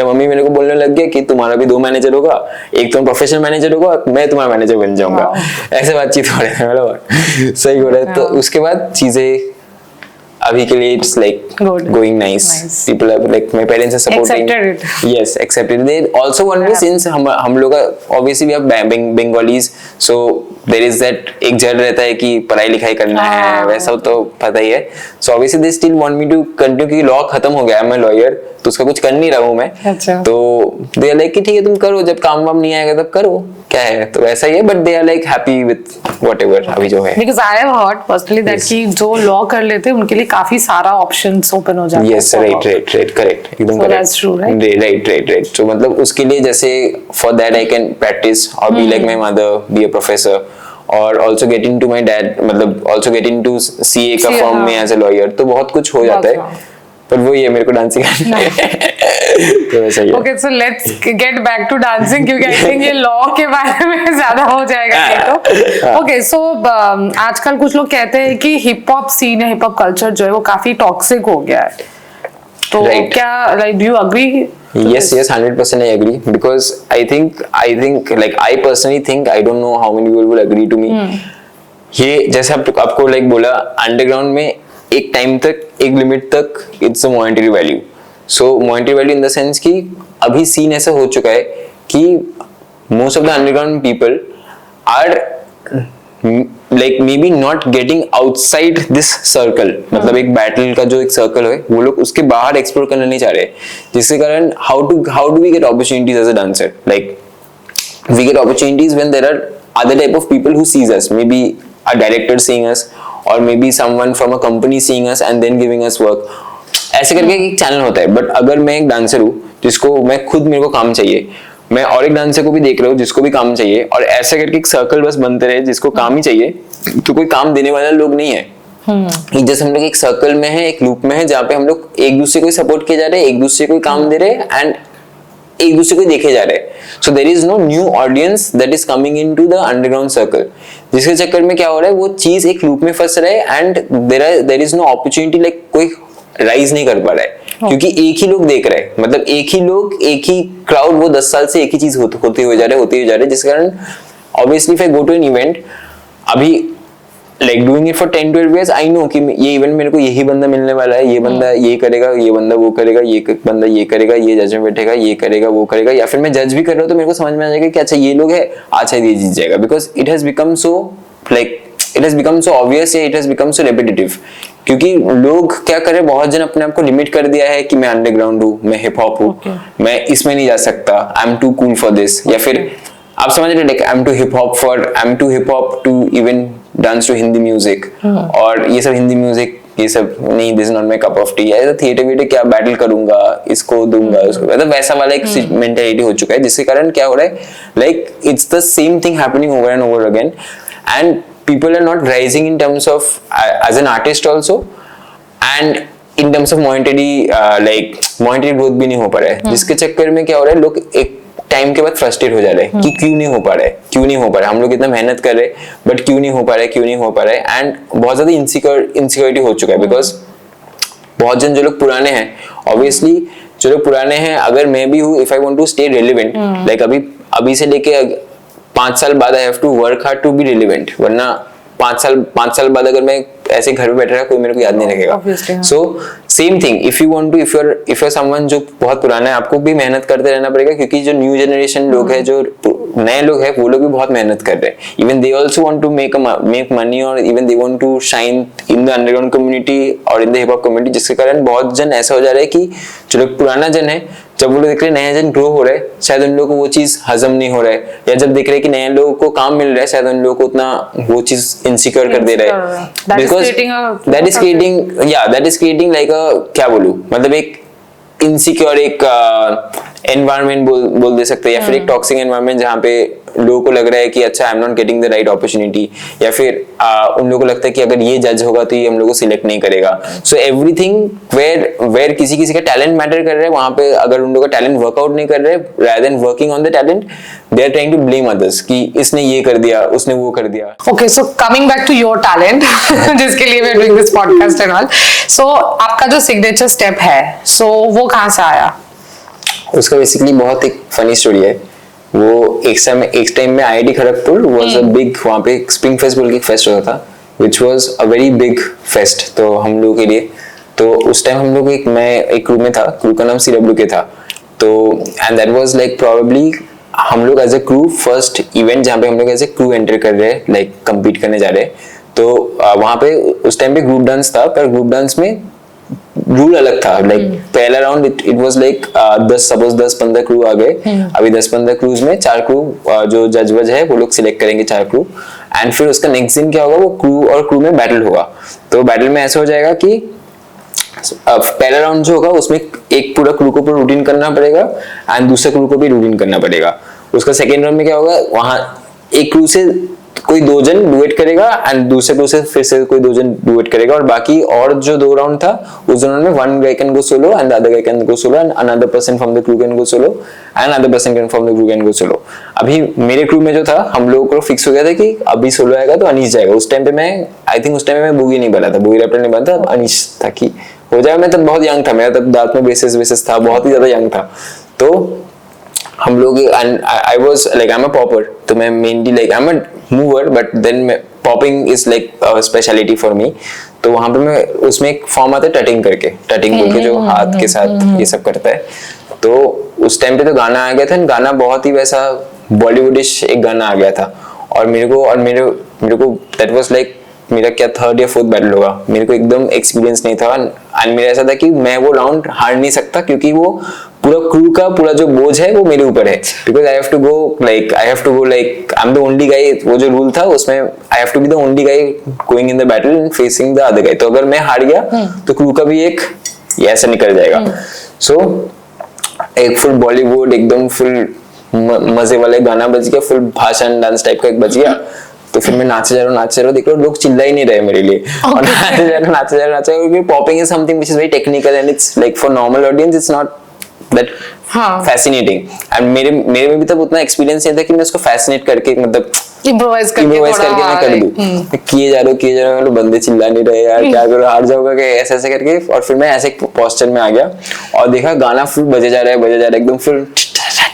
मम्मी मेरे को बोलने लग गया कि तुम्हारा भी 2 मैनेजर होगा, एक तुम प्रोफेशनल मैनेजर होगा, मैं तुम्हारा मैनेजर बन जाऊंगा। ऐसे बातचीत हो रहा है, सही हो रहा है। तो उसके बाद चीजें अभी के लिए it's like Good. Going nice. Nice. People are like my parents are supporting. Accepted it. Yes, accepted. They also want me since हम लोग obviously we are Bengalis, so there is that एक जड़ रहता है कि पढ़ाई लिखाई करना है, वैसा तो पता ही है. So obviously they still want me to continue क्योंकि लॉ खत्म हो गया है, मैं लॉयर तो उसका कुछ कर नहीं रहा हूँ मैं. अच्छा. तो they are like कि ठीक है तुम करो, जब काम वाम नहीं आएगा तब करो, क्या है, तो वैसा ही है. But they are like happy with whatever अभी जो है. Because I have heard personally that कि जो लॉ कर लेते हैं उनके लिए काफी सारा ऑप्शंस ओपन हो जाता है. Yes, right, correct, एकदम So correct. that's true, right? Right. So मतलब उसके लिए जैसे for that I can practice or be like my mother, be a professor, or also get into my dad, मतलब also get into CA का CA, form में हाँ. as a lawyer, तो बहुत कुछ हो जाता है. बहुत. पर वो ये मेरे को डांसिंग करना है. तो वैसा ही है. Okay, so let's get back to dancing क्योंकि I think ये लॉ के बारे में ज्यादा हो जाएगा ये तो. Okay, so आजकल कुछ लोग कहते हैं कि हिप हॉप सीन या हिप हॉप कल्चर जो है वो काफी टॉक्सिक हो गया है. तो Right. क्या like do you agree? Yes, 100% I agree because I think like I personally think I don't know how many people will agree to me. ये जैसे आपको लाइक बोला अंडरग्राउंड में एक टाइम तक एक लिमिट तक it's a monetary value. So monetary value in the sense कि अभी सीन ऐसा हो चुका है कि most of the underground people are like maybe not getting outside this circle. मतलब एक बैटल का जो एक सर्कल है वो लोग उसके बाहर एक्सप्लोर करना नहीं चाह रहे, जिसके कारण how do we get opportunities as a dancer? Like we get opportunities when there are other type of people who sees us, maybe a director seeing us or maybe someone from a company seeing us and then giving us work. ऐसे करके एक channel होता है. But अगर मैं एक dancer हूँ जिसको मैं खुद मेरे को काम चाहिए, मैं और एक डांसर को भी देख रहा हूँ जिसको भी काम चाहिए, और ऐसे करके एक सर्कल बस बनते रहे जिसको काम ही चाहिए, तो कोई काम देने वाला लोग नहीं है. जैसे हम लोग एक सर्कल में है, एक लूप में है जहाँ पे हम लोग एक दूसरे को सपोर्ट किए जा रहे हैं, एक दूसरे को काम दे रहे हैं एंड एक दूसरे को देखे जा रहे हैं. So there is no new audience that is coming into the underground circle, जिसके चक्कर में क्या हो रहा है वो चीज एक लूप में फंस रहा है and there is no opportunity, like कोई राइज नहीं कर पा रहा है क्योंकि एक ही लोग देख रहे हैं. मतलब एक ही लोग, एक ही क्राउड, वो 10 साल से एक ही चीज होते हुए जा रहे, जिस कारण obviously if I go to an event अभी like doing it for 10-12 years, I know कि ये इवेंट मेरे को यही बंदा मिलने वाला है, ये बंदा ये करेगा, ये बंदा वो करेगा, ये बंदा ये करेगा, ये जज में बैठेगा, ये करेगा वो करेगा, या फिर मैं जज भी कर रहा हूँ तो मेरे को समझ में आ जाएगा कि अच्छा ये लोग है, अच्छा ये जीत जाएगा. Because it has become so like it has become so obvious, it has become so repetitive. क्योंकि लोग क्या करें, बहुत जन अपने आप को लिमिट कर दिया है कि मैं अंडरग्राउंड हूँ, मैं हिप हॉप हूँ, मैं इसमें नहीं जा सकता, I am too cool for this, या फिर आप समझ रहे like I am too hip hop to even dance to Hindi music, और ये सब हिंदी म्यूजिक ये सब नहीं, this is not my cup of tea. या थिएटर वीटर क्या बैटल करूंगा, इसको दूंगा उसको, मतलब वैसा वाला एक मेंटालिटी हो चुका है, जिसके कारण क्या हो रहा है like it's the same thing happening over and over again and people are not rising in terms of as an artist also and in terms of monetary monetary growth भी नहीं हो पा रहा है, जिसके चक्कर में क्या हो रहा है लोग एक टाइम के बाद फ्रस्ट्रेट हो जा रहे हैं कि क्यों नहीं हो पा रहा है, हम लोग इतना मेहनत कर रहे हैं बट क्यों नहीं हो पा रहा है एंड बहुत ज्यादा इनसिक्योरिटी हो चुका है. बिकॉज बहुत जन जो लोग पुराने हैं, ऑब्वियसली जो लोग पुराने हैं, अगर मैं भी हूँ, if I want to stay relevant, like अभी से लेके 5 साल बाद I have to work hard to be relevant, वरना 5 साल बाद अगर मैं ऐसे घर में बैठ रहा कोई मेरे को याद नहीं रखेगा. So same thing if you want to if you are someone जो बहुत पुराना है, आपको भी मेहनत करते रहना पड़ेगा, क्योंकि जो न्यू जनरेशन लोग हैं, जो नए लोग हैं, वो लोग भी बहुत मेहनत कर रहे हैं. Even they also want to make money और even they want to shine in the underground community और in the hip hop community, जिसके कारण बहुत जन ऐसा हो जा रहा है कि जो लोग पुराना जन है, जब वो लोग देख रहे हैं नया जन ग्रो हो रहा है, शायद उन लोगों को वो चीज हजम नहीं हो रहा है, या जब देख रहे हैं कि नए लोगों को काम मिल रहा है, शायद उन लोगों को उतना वो चीज इनसिक्योर कर दे रहा है. Because that is creating like अ, क्या बोलूं, मतलब एक इनसिक्योर एक एनवायरनमेंट बोल दे सकते हैं, या फिर एक टॉक्सिक एनवायरनमेंट जहाँ पे लोगों को लग रहा है कि अच्छा आई am not getting the right opportunity, या फिर उन लोगों को लगता है कि अगर ये जज होगा तो ये हम लोग को सिलेक्ट नहीं करेगा. सो एवरीथिंग वेयर किसी का टैलेंट मैटर कर रहा है, वहां पे अगर उन लोगों का टैलेंट वर्कआउट नहीं कर रहे, rather than working on the talent, they are trying to blame others कि इसने ये कर दिया, उसने वो कर दिया. Okay, so coming back to your talent, जिसके लिए we are doing this podcast and all. So आपका जो signature step है, so वो कहाँ से आया? उसका बेसिकली बहुत एक फनी स्टोरी है. वो एक टाइम में IIT Kharagpur was a big, वहाँ पे स्प्रिंग फेस्ट बोल के एक फेस्ट होता था, which was a very big fest तो हम लोगों के लिए। तो उस टाइम हम लोग मैं एक क्रू में था, क्रू का नाम CW के था। तो and that was like probably हम लोग as a crew first event जहाँ पे हम लोग एज ए क्रू एंटर कर रहे हैं, लाइक कम्पीट करने जा रहे हैं। तो वहाँ पे उस टाइम पे ग्रुप डांस था, पर ग्रुप डांस में रूल अलग था। लाइक पहला round it was like 10-15 crew आ गए। अभी 10-15 क्रूज में 4 क्रू जो जज वज है वो लोग सिलेक्ट करेंगे, 4 क्रू। एंड फिर उसका नेक्स्ट दिन क्या होगा, वो क्रू और क्रू में बैटल होगा। तो बैटल में ऐसा हो जाएगा कि पहला राउंड जो होगा उसमें एक पूरा क्रू को पूरा रूटीन करना पड़ेगा एंड दूसरे क्रू को भी रूटीन करना पड़ेगा। उसका सेकेंड राउंड में क्या होगा, वहां एक क्रू से कोई 2 जन डुएट करेगा एंड दूसरे क्रू से फिर से कोई 2 जन डुएट करेगा। और बाकी और जो 2 राउंड था उस राउंड में 1 guy can go solo and the other guy can go solo and another person from the crew can go solo and another person from the crew can go solo। अभी मेरे crew में जो था हम लोगों को fix हो गया था कि अभी सोलो आएगा तो अनीश जाएगा। उस टाइम पे मैं आई थिंक उस टाइम में बोगी नहीं बना था, बोगी रैपर नहीं बना था, अनीश था कि हो जाएगा। मैं तब बहुत यंग था, मेरा तब दांत में बेसिस था, बहुत ही ज्यादा यंग था। तो हम लोग and I was like I am a popper, तो मैं mainly like I am a mover but then popping is like speciality for me. तो वहां पे मैं उसमें एक फॉर्म आता है टटिंग करके, टटिंग बोल के जो हाथ के साथ ये सब करता है। तो उस टाइम पे तो गाना आ गया था, गाना बहुत ही वैसा बॉलीवुडिश एक गाना आ गया था। और मेरे को दैट वाज लाइक मेरा क्या 3rd या 4th बैटल होगा, मेरे को एकदम एक्सपीरियंस नहीं था। एंड मेरा ऐसा था कि मैं वो राउंड हार नहीं सकता क्योंकि वो पूरा क्रू का पूरा जो बोझ है वो मेरे ऊपर है। Because I have to go like I am the only guy, वो जो रूल था उसमें I have to be the only guy going in the battle and facing the other guy. तो अगर मैं हार गया तो क्रू का भी एक ऐसा निकल जाएगा। सो एक फुल बॉलीवुड एकदम फुल मजे वाले गाना बज गया, फुल भाषण डांस टाइप का एक बज गया। तो फिर मैं नाचे जा रहा हूँ, देख रहा हूँ लोग चिल्ला ही नहीं रहे मेरे लिए। और नाचे जा रहा हूँ क्योंकि popping is something which is very technical and it's like for normal audience it's not that fascinating. And मेरे में भी तब उतना एक्सपीरियंस नहीं था कि मैं उसको फैसिनेट करके मतलब इम्प्रोवाइज करके मैं कर दूं। किए जा रहे हो बंदे चिल्ला नहीं रहे यार, क्या करो, हार जाओगे क्या, ऐसे करके। और फिर मैं ऐसे पोस्चर में आ गया और देखा गाना फुल बजे जा रहा है एकदम फुल।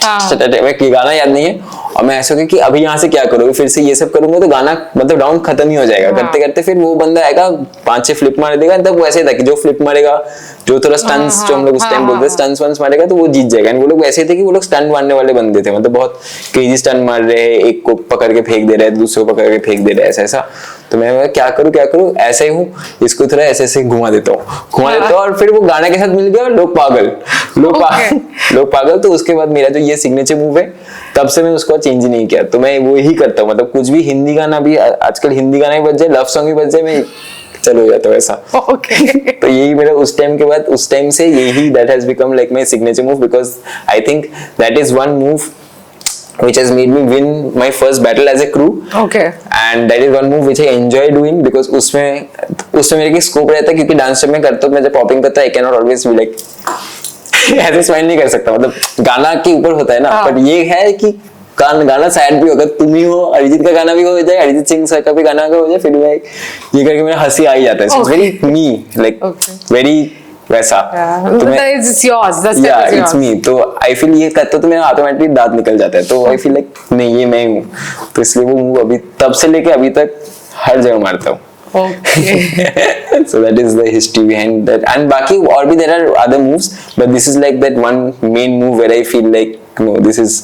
मैं गाना याद नहीं है और मैं ऐसा कि अभी यहाँ से क्या करोगे, फिर से ये सब करूंगा तो गाना मतलब राउंड खत्म ही हो जाएगा। करते करते फिर वो बंदा आएगा 5-6 फ्लिप मार देगा। तब वैसे था कि जो फ्लिप मारेगा, जो थोड़ा स्टंट्स जो हम लोग उस टाइम बोलते हैं स्टंट्स वंस मारेगा तो वो जीत जाएगा। वो लोग वैसे थे कि वो लोग स्टंट मारने वाले बंदे थे, मतलब बहुत क्रेजी स्टंट मार रहे हैं, एक को पकड़ के फेंक दे रहे हैं, दूसरे को पकड़ के फेंक दे रहे हैं, ऐसा। तो मैं क्या करूं ऐसे ही हूँ, इसको थोड़ा ऐसे घुमा देता हूँ और फिर वो गाना के साथ मिल गया। लोग पागल। तो उसके बाद मेरा जो ये सिग्नेचर मूव है तब से मैं उसको चेंज नहीं किया। तो मैं वो ही करता हूँ, मतलब कुछ भी हिंदी गाना भी आजकल हिंदी गाना ही बज जाए, लव सॉन्ग ही बज जाए, मैं चलो जाता हूँ ऐसा। तो यही मेरा उस टाइम के बाद उस टाइम से यही that has become like my signature move because I think that is one move which has made me win my first battle as a crew. Okay. And that is one move which I enjoy doing because उसमें मेरे की scope रहता है क्योंकि dance जब मैं करता हूँ, मैं जब पॉपिंग करता हूँ I cannot always be like ऐसे स्माइल नहीं कर सकता, मतलब गाना के ऊपर होता है ना। बट ये है कि गाना सैड भी होगा, तुम ही हो, अरिजीत का गाना भी हो जाए, अरिजीत सिंह सर का भी गाना हो जाए, फिर मैं ये करके मेरा हंसी आ ही जाता है। So it's very me like very वैसा। तो it's yours, it's me। तो आई फील ये करता तो मेरा ऑटोमेटिकली दांत निकल जाता है। तो आई फील लाइक नहीं ये मैं हूँ, तो इसलिए वो मूव अभी तब से लेके अभी तक हर जगह मारता हूँ। Okay. So that is the history behind that. And बाकी और भी there are other moves, but this is like that one main move where I feel like no, this is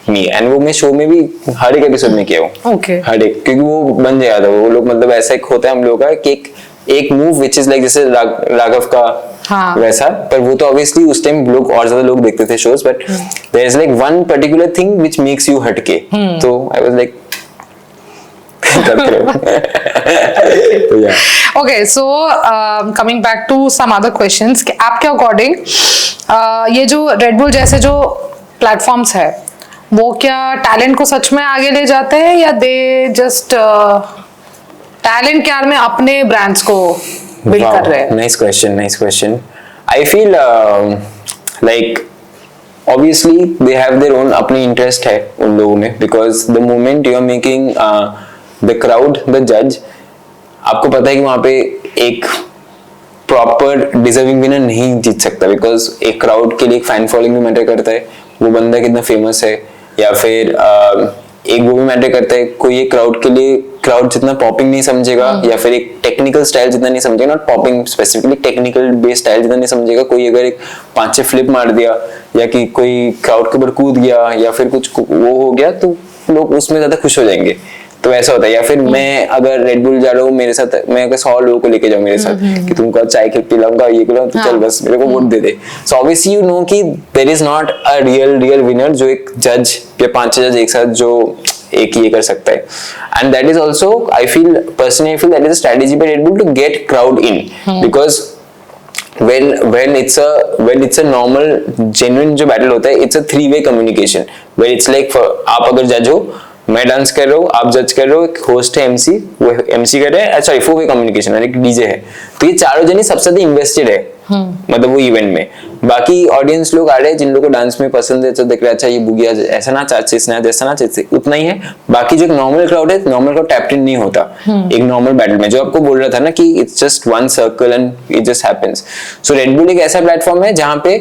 me. And वो मैं शो में भी हर एक episode में किया हूँ। Okay. हर एक, क्योंकि वो बन जाएगा था। वो लोग मतलब ऐसा एक होता है हम लोगों का कि एक मूव which is like जैसे राघव का वैसा, पर वो तो obviously उस टाइम लोग और ज्यादा लोग देखते थे shows, but there is like one particular thing which makes you हटके। तो I was like Okay, so coming back to some other questions, कि आपके अकॉर्डिंग ये जो रेड बुल जैसे जो प्लेटफॉर्म्स है वो क्या टैलेंट को सच में आगे ले जाते हैं या दे जस्ट टैलेंट के आड़ में अपने ब्रांड्स को बिल्ड कर रहे हैं? Nice question. I feel like obviously they have their own अपनी इंटरेस्ट है उन लोगों में, because the moment you are making the crowd the judge, आपको पता है कि वहां पे एक प्रॉपर डिजर्विंग विनर नहीं जीत सकता, बिकॉज एक क्राउड के लिए एक फैन फॉलोइंग भी मैटर करता है, वो बंदा कितना फेमस है या फिर एक वो भी मैटर करता है, कोई एक क्राउड के लिए क्राउड जितना पॉपिंग नहीं समझेगा या फिर एक टेक्निकल स्टाइल जितना नहीं समझेगा, not popping specifically, technical based style जितना नहीं समझेगा, कोई अगर एक 5-6 फ्लिप मार दिया या कि कोई क्राउड के ऊपर कूद गया या फिर कुछ वो हो गया तो लोग उसमें ज्यादा खुश हो जाएंगे। तो ऐसा होता है। या फिर मैं अगर रेड बुल जा रहा हूँ मेरे साथ, मैं अगर 100 लोगों को लेके जाऊँ मेरे साथ कि तुमको चाय पिलाऊंगा ये पिलाऊंगा तो चल बस मेरे को वोट दे दे। सो ऑब्वियसली यू नो कि there is not a real winner जो एक जज या 5 जज एक साथ जो एक ये कर सकता है। And that is also I feel that is a strategy by Red Bull to get crowd in, because when it's a normal genuine जो battle होता है, it's a 3-way communication where it's like आप अगर जज हो, मैं dance कर रहा हूँ, आप जज कर रहे हो, एक होस्ट है एमसी, वो एमसी कर रहे हैं, सॉरी 4-way कम्युनिकेशन और एक डीजे है, तो ये चारों जने सबसे ज्यादा इन्वेस्टेड है मतलब वो इवेंट में। बाकी ऑडियंस लोग आ रहे हैं जिन लोगों को डांस में पसंद है, तो देख रहे अच्छा ये बुगिया ऐसा ना चाचे इसने ऐसा ना चाचे, उतना ही है। बाकी जो एक नॉर्मल क्राउड है, नॉर्मल क्राउड टैप्ड इन नहीं होता एक नॉर्मल बैटल में, जो आपको बोल रहा था ना कि it's just one circle and it just happens. So red bull एक ऐसा प्लेटफॉर्म है जहाँ पे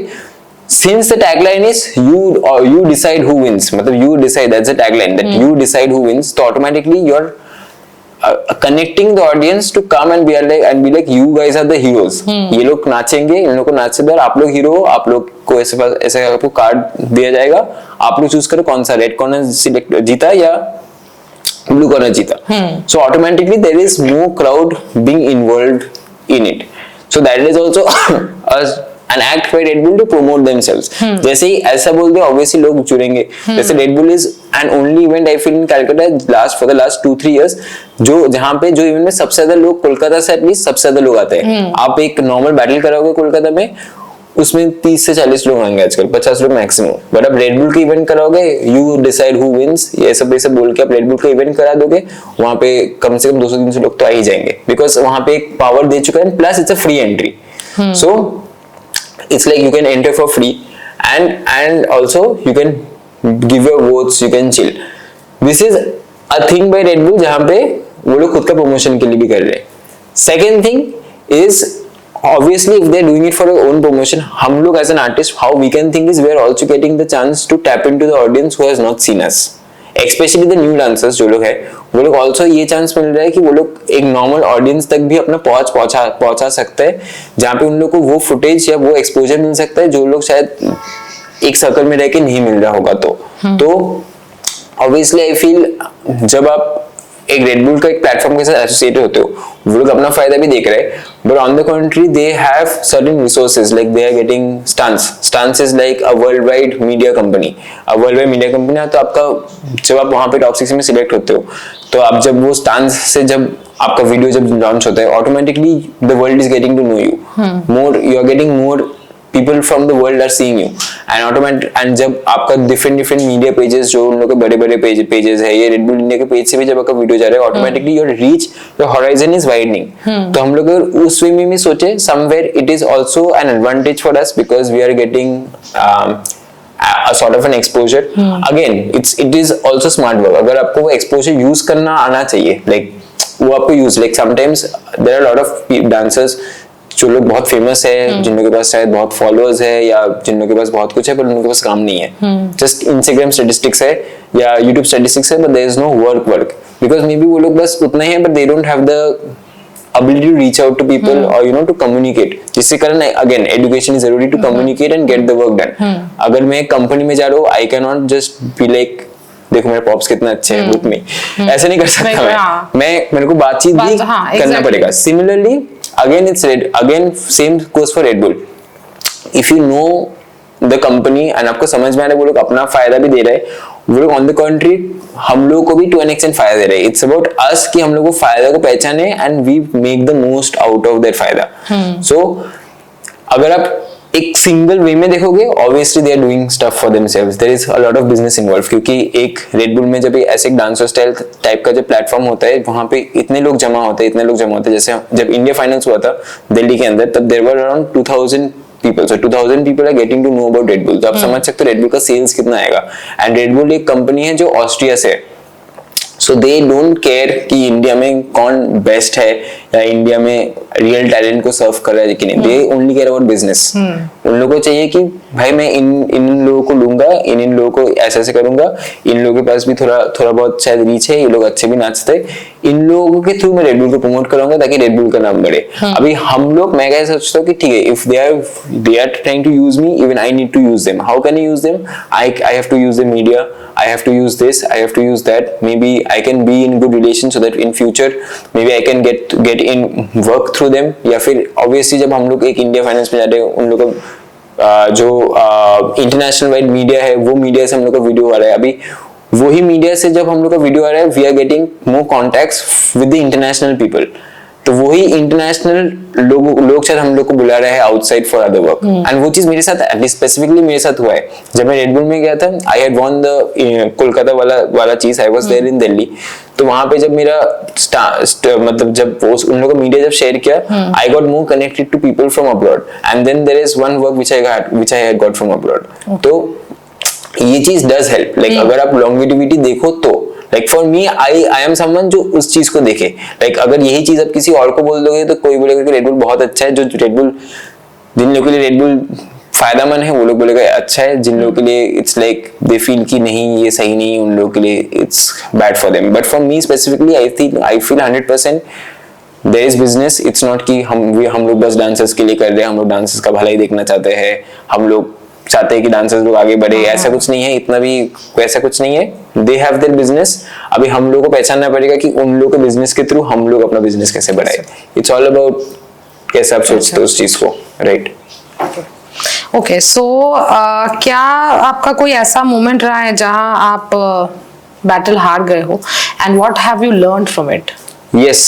since the tagline is you decide who wins, मतलब you decide, that's the tagline, that you decide who wins, तो automatically you're connecting the audience to come and be like you guys are the heroes। ये लोग नाचेंगे, इन लोगों को नाचते हैं, आप लोग हीरो हो, आप लोग को ऐसे आपको कार्ड दिया जाएगा, आप लोग चूज करो कौन सा, रेड कॉर्नर सिलेक्ट जीता या ब्लू कॉर्नर जीता। So automatically there is more crowd being involved in it, so that is also an act by Red Bull to promote themselves। जैसे ही ऐसा बोल दे obviously लोग जुड़ेंगे। जैसे Red Bull is an only event I feel in Calcutta for the last 2-3 years जो जहाँ पे जो इवेंट में सबसे ज्यादा लोग कोलकाता से एटलीस्ट सबसे ज्यादा लोग आते हैं। आप एक नॉर्मल बैटल कराओगे कोलकाता में, उसमें 30 से 40 लोग आएंगे आजकल, 50 लोग मैक्सिमम। बट अब रेड बुल का इवेंट कराओगे, यू डिसाइड हु विंस, ये सब बोल के आप रेड बुल का इवेंट करा दोगे, वहां पे कम से कम 200-300 लोग तो आ ही जाएंगे, बिकॉज वहां पे एक पावर दे चुका है, plus it's a free entry. So it's like you can enter for free and also you can give your votes, you can chill। this is a thing by Red Bull जहाँ पे वो लोग खुद का promotion के लिए भी कर रहे हैं। second thing is obviously if they're doing it for their own promotion, हम लोग as an artist how we can think is we are also getting the chance to tap into the audience who has not seen us, especially the new dancers जो लोग हैं, वो लोग also ये chance मिल रहा है कि वो लोग एक नॉर्मल ऑडियंस तक भी अपना पहुंचा सकते हैं, जहाँ पे उन लोग को वो फुटेज या वो एक्सपोजर मिल सकता है जो लोग शायद एक सर्कल में रह के नहीं मिल रहा होगा। तो ऑब्वियसली आई फील जब आप एक रेड बुल का एक प्लेटफॉर्म के साथ एसोसिएटेड होते हो, वो लोग अपना फायदा भी देख रहे हैं, but on the country they have certain resources, like they are getting stance is like a worldwide media company. तो आपका जब आप वहां पे टॉप 6 में सिलेक्ट होते हो, तो आप जब वो स्टांस से जब आपका वीडियो जब लॉन्च होता है, automatically the world is getting to know you more, you are getting more people from the world are seeing you and जब आपका different media pages जो उन लोगों के बड़े pages है, ये Red Bull India के पेज से भी जब आपका वीडियो जा रहा है, automatically your reach, your horizon is widening। तो हम लोग अगर उस वे में भी सोचे, somewhere it is also an advantage for us because we are getting a sort of an exposure। again it is also smart work। अगर आपको वो exposure use करना आना चाहिए, like वो आपको use, like sometimes there are a lot of dancers जो लोग बहुत फेमस है, जिन लोगों के पास शायद बहुत फॉलोअर्स है या जिन लोगों के पास बहुत कुछ है, पर उनके पास काम नहीं है, जस्ट इंस्टाग्राम स्टैटिस्टिक्स है या यूट्यूब स्टैटिस्टिक्स है, but there is no work because maybe वो लोग बस उतना ही है, but they don't have the ability to reach out to people or to communicate, जिससे कारण again education is जरूरी to communicate and get the work done। अगर मैं एक कंपनी में जा रहा हूँ, I cannot just be like देखो मेरे पॉप्स कितने अच्छे हैं, बुक में ऐसे नहीं कर सकता मैं मेरे को बातचीत भी करना पड़ेगा। Similarly again same goes for Red Bull। if you know the company and आपको समझ में आ रहा है वो लोग अपना फायदा भी दे रहे हैं, वो लोग ऑन द कंट्री हम लोगों को भी टू एन एक्सटेंट फायदा दे रहे हैं। इट्स अबाउट अस कि हम लोग को फायदा को पहचाने and we make the most out of that फायदा। सो अगर आप एक सिंगल वे में देखोगे, obviously they are doing stuff for themselves, there is a lot of business involve, क्योंकि एक रेड बुल में जब ऐसे एक डांसर स्टाइल टाइप का जो प्लेटफॉर्म होता है, वहां पे इतने लोग जमा होते हैं, जैसे जब इंडिया फाइनल्स हुआ था दिल्ली के अंदर, तब there were around 2000 people, so 2000 people are getting to know about Red Bull। तो आप समझ सकते हो Red Bull का सेल्स कितना आएगा। एंड Red Bull एक कंपनी है जो ऑस्ट्रिया से है, सो दे डोंट केयर कि इंडिया में कौन बेस्ट है या इंडिया में रियल टैलेंट को सर्व कर रहा है कि नहीं. They only care about business. उन लोगों को चाहिए कि भाई मैं इन लोगों को लूंगा, इन लोगों को ऐसे ऐसे करूंगा, इन लोगों के पास भी थोड़ा बहुत शायद रीच है, ये लोग अच्छे भी नाचते, इन लोगों के थ्रू मैं रेड बुल को प्रमोट कराऊंगा ताकि रेड बुल का नाम बढ़े. अभी हम लोग, मैं क्या सोचता हूँ कि ठीक है, if they are trying to use me, even I need to use them. How can I use them? I have to use the media, I have to use this, I have to use that. Maybe I can be in good relation so that in future maybe I can get in work through them. या फिर obviously जब हम लोग एक India finance में जाते हैं, उन लोग का जो इंटरनेशनल वाइड मीडिया है, वो मीडिया से हम लोग का वीडियो आ रहा है. अभी वही मीडिया से जब हम लोग का वीडियो आ रहा है, we are getting more contacts with the international people. तो वही इंटरनेशनल लोग शायद हम लोग को बुला रहे हैं outside for other work. And वो चीज मेरे साथ स्पेसिफिकली मेरे साथ हुआ है. जब मैं रेड बुल में गया था, I had won the Kolkata वाला चीज. I was there in Delhi. तो वहां पे जब मेरा मतलब जब उन लोगों को मीडिया जब शेयर किया, I got more connected to people from abroad. And then there is one work which I had got from abroad. तो ये चीज डज हेल्प. लाइक अगर आप लॉन्गिविटी देखो तो like for me I am someone जो उस चीज को देखे. लाइक अगर यही चीज आप किसी और को बोल दोगे तो कोई बोलेगा कि रेड बुल बहुत अच्छा है. जो रेड बुल, जिन लोगों के लिए रेड बुल फायदेमंद है, वो लोग बोलेगा अच्छा है. जिन लोगों के लिए इट्स लाइक दे फील कि नहीं ये सही नहीं, उन लोगों के लिए it's bad for them. But for me specifically I feel 100% there is business. It's not कि हम लोग बस डांसर्स के लिए कर रहे हैं, हम लोग डांसर्स का भलाई देखना चाहते हैं, हम लोग चाहते हैं कि डांसर्स लोग आगे बढ़े. ऐसा कुछ नहीं है, इतना भी वैसा कुछ नहीं है. They have their business. अभी हम लोगों को पहचानना पड़ेगा कि उन लोगों के बिजनेस के थ्रू हम लोग अपना बिजनेस कैसे बढ़ाए. इट्स ऑल अबाउट कैसे आप सोचते हो उस चीज को, राइट? ओके, सो क्या आपका कोई ऐसा मोमेंट रहा है जहां आप बैटल हार गए हो, and what have you learned from it? Yes,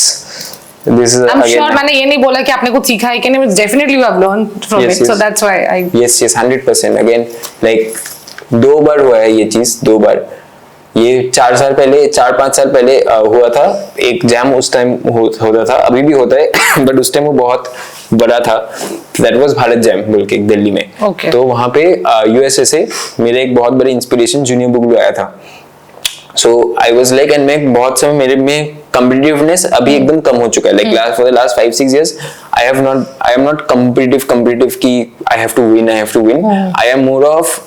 this is I'm again, sure मैंने ये नहीं बोला कि आपने कुछ सीखा है कि नहीं. Definitely you have learned from yes, it, so that's why I. Yes, 100%. Again, like 2 बार हुआ है ये चीज, 2 बार. ये 4-5 साल पहले हुआ था. एक जैम उस टाइम होता था, अभी भी होता है बट उस टाइम वो बहुत बड़ा था. दैट वाज भारत जैम बोल के दिल्ली में. Okay. तो वहाँ पे यूएसए से मेरे एक बहुत बड़े इंस्पिरेशन जूनियर बुगलू आया था. सो आई वाज लाइक, एंड मैं बहुत समय मेरे में कॉम्पिटिटिवनेस अभी एकदम कम हो चुका है. Like for the last 5-6 years I am not competitive कि I have to win. I am more of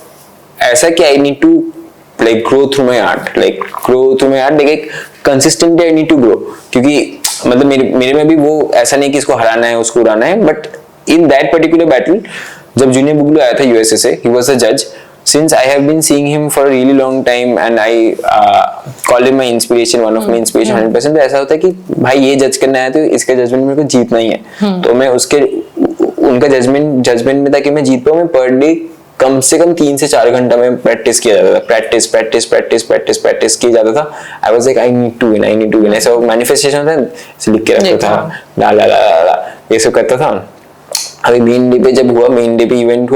ऐसा कि I need to like grow through my art, like एक consistently I need to grow. क्योंकि मतलब मेरे में भी वो ऐसा नहीं कि इसको हराना है, उसको उड़ाना है. But in that particular battle, जब जूनियर बुगलू आया था यूएसए से, he was a judge. Since I have been seeing him for a really long time and I call him my inspiration, one of my inspiration 100%. तो ऐसा होता है कि भाई ये जज करना है तो इसका जजमेंट मेरे को जीतना ही है. तो मैं उनका जजमेंट में था कि मैं जीत पाऊँ. मैं पर डे कम से कम 3 से 4 घंटा में प्रैक्टिस किया जाता था. प्रैक्टिस किया जाता था. I was like I need to win. ऐसा मैनिफेस्टेशन होता है, ऐसे लिख के रखता था, ला ये सब करता था. अभी मेन डे पे जब हुआ, मेन डे पे इवेंट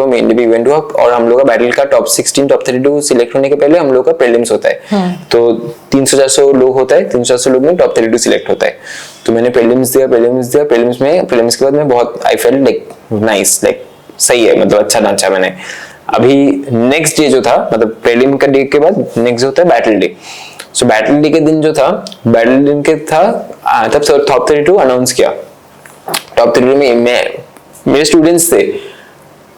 हुआ और हम लोग का बैटल का टॉप 16 टॉप 32 सिलेक्ट होने के पहले हम लोग का प्रीलिम्स होता है. तो 300-400 लोग होता है, 300-400 लोग में टॉप 32 सिलेक्ट होता है. तो मैंने प्रीलिम्स दिया. प्रीलिम्स के बाद मैं बहुत I felt like nice, like सही है, मतलब अच्छा नाचा मैंने. अभी नेक्स्ट डे जो था, मतलब प्रीलिम का डे के बाद नेक्स्ट होता है बैटल डे. सो बैटल डे के दिन जो था, बैटल डे के था तब टॉप 32 अनाउंस किया. टॉप 32 में मेरे स्टूडेंट्स थे,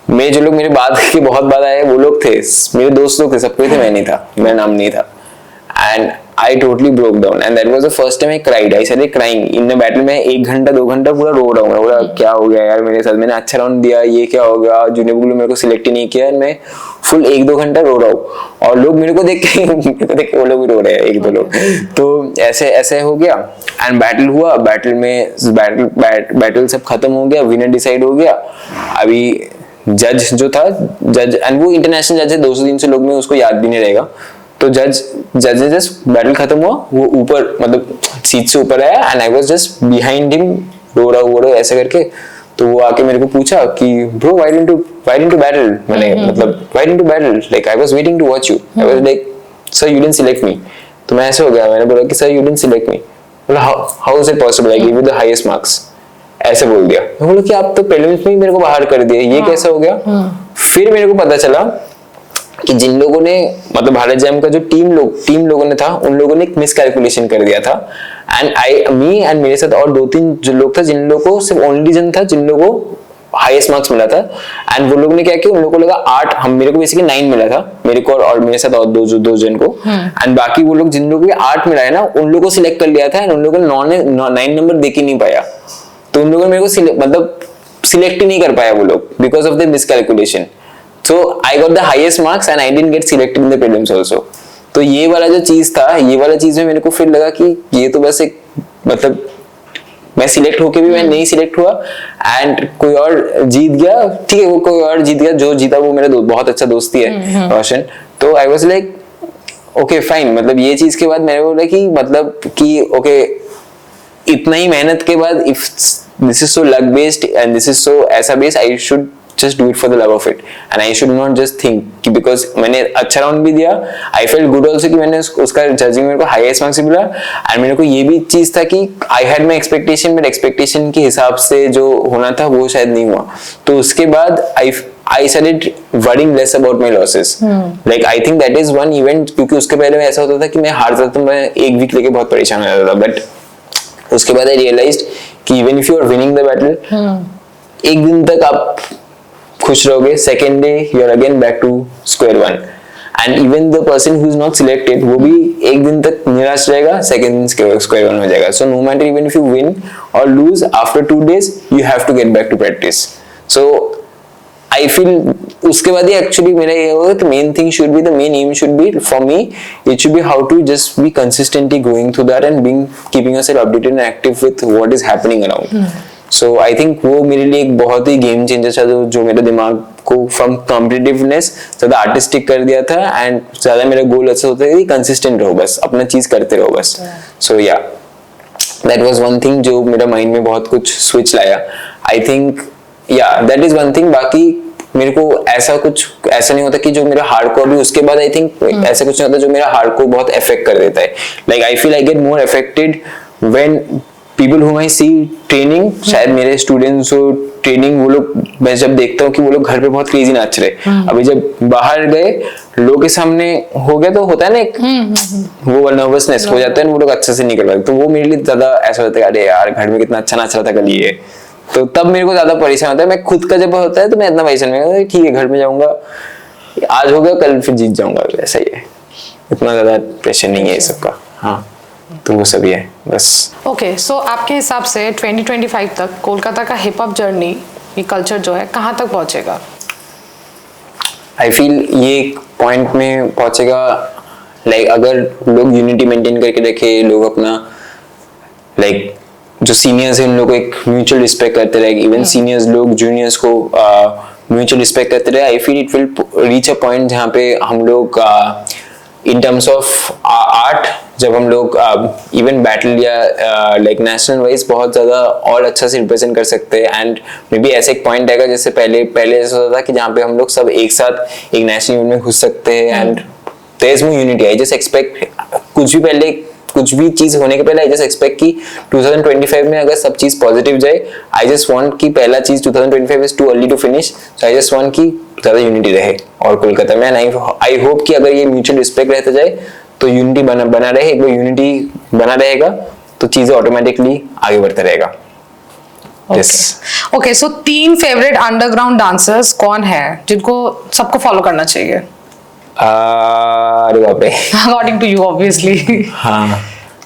मेरे जो लोग मेरे बहुत बाद आए वो लोग थे, मेरे दोस्त लोग थे, सब कोई थे, मैं नहीं था, मेरा नाम नहीं था. And I totally broke down and that was the first time I cried. I started crying in the battle. मैं 1 घंटा 2 घंटा पूरा रो रहा हूँ. मैं बोला क्या हो गया यार मेरे साथ, मैंने अच्छा राउंड दिया, ये क्या हो गया, जूनियर बुगलू मेरे को सिलेक्ट ही नहीं किया. मैं फुल 1-2 घंटा रो रहा हूँ और लोग मेरे को देख के वो लोग भी रो रहे हैं, 1-2 लोग. तो ऐसे हो गया. एंड बैटल हुआ. बैटल सब खत्म हो गया, विनर डिसाइड हो गया. अभी जज जो था, एंड वो इंटरनेशनल जज है, 200-300 लोग में, उसको याद भी नहीं रहेगा. तो जज जस्ट बैटल खत्म हुआ, वो ऊपर मतलब सीट से ऊपर आया and I was just behind him, रो रहा ऐसे करके. तो वो आके मेरे को पूछा कि bro why didn't you battle. मैंने मतलब why didn't you battle, like I was waiting to watch you. I was like sir you didn't select me. तो मैं ऐसे हो गया, मैंने बोला कि sir you didn't select me. बोला how is it possible, I give you the highest marks. ऐसे बोल दिया. मैं बोला कि आप तो प्रीलिम्स में ही मेरे को बाहर कर दिए, ये कैसा हो गया. फिर मेरे को पता चला कि जिन लोगों ने मतलब भारत जैम का जो टीम लोगों ने था, उन लोगों ने एक मिस कैलकुलेशन कर दिया था, एंड मी एंड मेरे साथ और 2-3 जो लोग थे जिन लोगों को सिर्फ ओनली रीजन था जिन लोगों को हाईएस्ट मार्क्स मिला था, एंड वो लोग ने क्या किया, उन लोगों को लगा 8, मेरे को बेसिकली 9 मिला था, मेरे को और मेरे साथ और दो जन को, एंड बाकी वो लोग जिन लोगों को 8 मिला है ना, उन लोगों को सिलेक्ट कर लिया था, एंड उन लोगों ने 9 नंबर देख ही नहीं पाया, तो उन लोगों ने मेरे को मतलब सिलेक्ट ही नहीं कर पाया वो लोग because of the miscalculation. So I got the highest marks and I didn't get selected in the prelims also. तो ये वाला जो चीज था, ये वाला चीज में मेरे को फिर लगा कि ये तो बस एक मतलब मैं सिलेक्ट होके भी मैं नहीं सिलेक्ट हुआ, एंड कोई और जीत गया, ठीक है, वो कोई और जीत गया, जो जीता वो मेरा बहुत अच्छा दोस्ती है रोशन। तो I was like okay fine, मतलब ये चीज के बाद मेरे को लगा कि मतलब कि ओके इतना ही मेहनत के बाद if this is so luck based and this is so ऐसा based, I should just do it for the love of it and I should not just think कि because मैंने अच्छा राउंड भी दिया, I felt good also कि मैंने उसका judging मेरे को हाईएस्ट मार्क्स मिला, एंड मेरे को ये भी चीज था कि I had my expectation but expectation के हिसाब से जो होना था वो शायद नहीं हुआ, तो उसके बाद I started worrying less about my losses. Like I think that is one event, क्योंकि उसके पहले में ऐसा होता था कि मैं हारता था, मैं एक वीक लेके बहुत परेशान हो जाता था, बट उसके बाद I realized कि even if you are winning the battle, एक दिन तक आप खुश रहोगे, second day you are again back to square one, and even the person who is not selected वो भी एक दिन तक निराश रहेगा, सेकेंड दिन स्क्वायर वन हो जाएगा। So no matter even if you win और lose after 2 days you have to get back to practice. So I feel उसके बाद ही एक्चुअली मेरा ये होगा कि main thing should be, the main aim should be for me, it should be how to just be consistently going through that and being keeping yourself updated and active with what is happening around. So I think वो मेरे लिए एक बहुत ही game changer था जो मेरे दिमाग को फ्रॉम कॉम्पिटिटिवनेस ज्यादा आर्टिस्टिक कर दिया था, एंड ज्यादा मेरा गोल ऐसा होता है कि कंसिस्टेंट रहो, बस अपना चीज करते रहो बस। सो या दैट वाज वन थिंग जो मेरा माइंड में बहुत कुछ स्विच लाया। आई थिंक या दैट इज वन थिंग। बाकी मेरे को ऐसा नहीं होता कि जो मेरा हार्ड को अभी उसके बाद आई थिंक ऐसा कुछ नहीं होता जो मेरा हार्ड को बहुत अफेक्ट कर देता है। Like I feel I get more affected when people whom I see training, शायद मेरे स्टूडेंट्स हो ट्रेनिंग, वो लोग मैं जब देखता हूँ कि वो लोग घर पे बहुत क्रेजी नाच रहे, अभी जब बाहर गए लोगों के सामने हो गया तो होता है ना एक वो नर्वसनेस हो जाता है, वो लोग अच्छे से नहीं कर पाते, तो वो मेरे लिए ज्यादा ऐसा होता है अरे यार घर में कितना अच्छा नाच रहा था कल ये, तो तब मेरे को ज्यादा परेशान होता है। मैं खुद का जब होता है तो मैं इतना परेशान नहीं, ठीक है घर में जाऊंगा, आज हो गया कल फिर जीत जाऊंगा, ऐसा ही है, इतना ज्यादा प्रेशर नहीं है ये सबका। हाँ तो वो सभी है बस। ओके सो आपके हिसाब से 2025 तक कोलकाता का हिप हॉप जर्नी, ये कल्चर जो है कहाँ तक पहुंचेगा? आई फील ये एक पॉइंट में पहुंचेगा, लाइक अगर लोग यूनिटी मेंटेन करके रखे, लोग अपना लाइक जो सीनियर्स हैं उन लोगों को एक म्यूचुअल रिस्पेक्ट करते रहे, इवन सीनियर्स लोग जूनियर्स को म्यूचुअल रिस्पेक्ट करते रहे, I feel it will reach a point जहाँ पे हम लोग इन टर्म्स ऑफ आर्ट जब हम लोग इवन बैटल या लाइक नेशनल वाइज बहुत ज्यादा और अच्छा से रिप्रेजेंट कर सकते हैं। एंड मे बी ऐसे एक पॉइंट आएगा जैसे पहले ऐसा होता था कि जहाँ पे हम लोग सब एक साथ एक नेशनल इवेंट में घुस सकते हैं, and there is more unity. I just expect कुछ भी चीज होने के पहले आई जस्ट एक्सपेक्ट कि 2025 में अगर सब चीज पॉजिटिव जाए, आई जस्ट वांट कि पहला चीज 2025 is too early to finish, so I just want कि ज्यादा यूनिटी रहे और कोलकाता में, एंड आई होप कि अगर ये म्यूचुअल रिस्पेक्ट रहता जाए तो यूनिटी बना रहे, एक बार यूनिटी बना रहेगा तो चीजें ऑटोमेटिकली आगे बढ़ता रहेगा। Okay so 3 favourite underground dancers कौन है जिनको सबको फॉलो करना चाहिए? अरे बाप रे, अकॉर्डिंग टू यू ऑब्वियसली। हाँ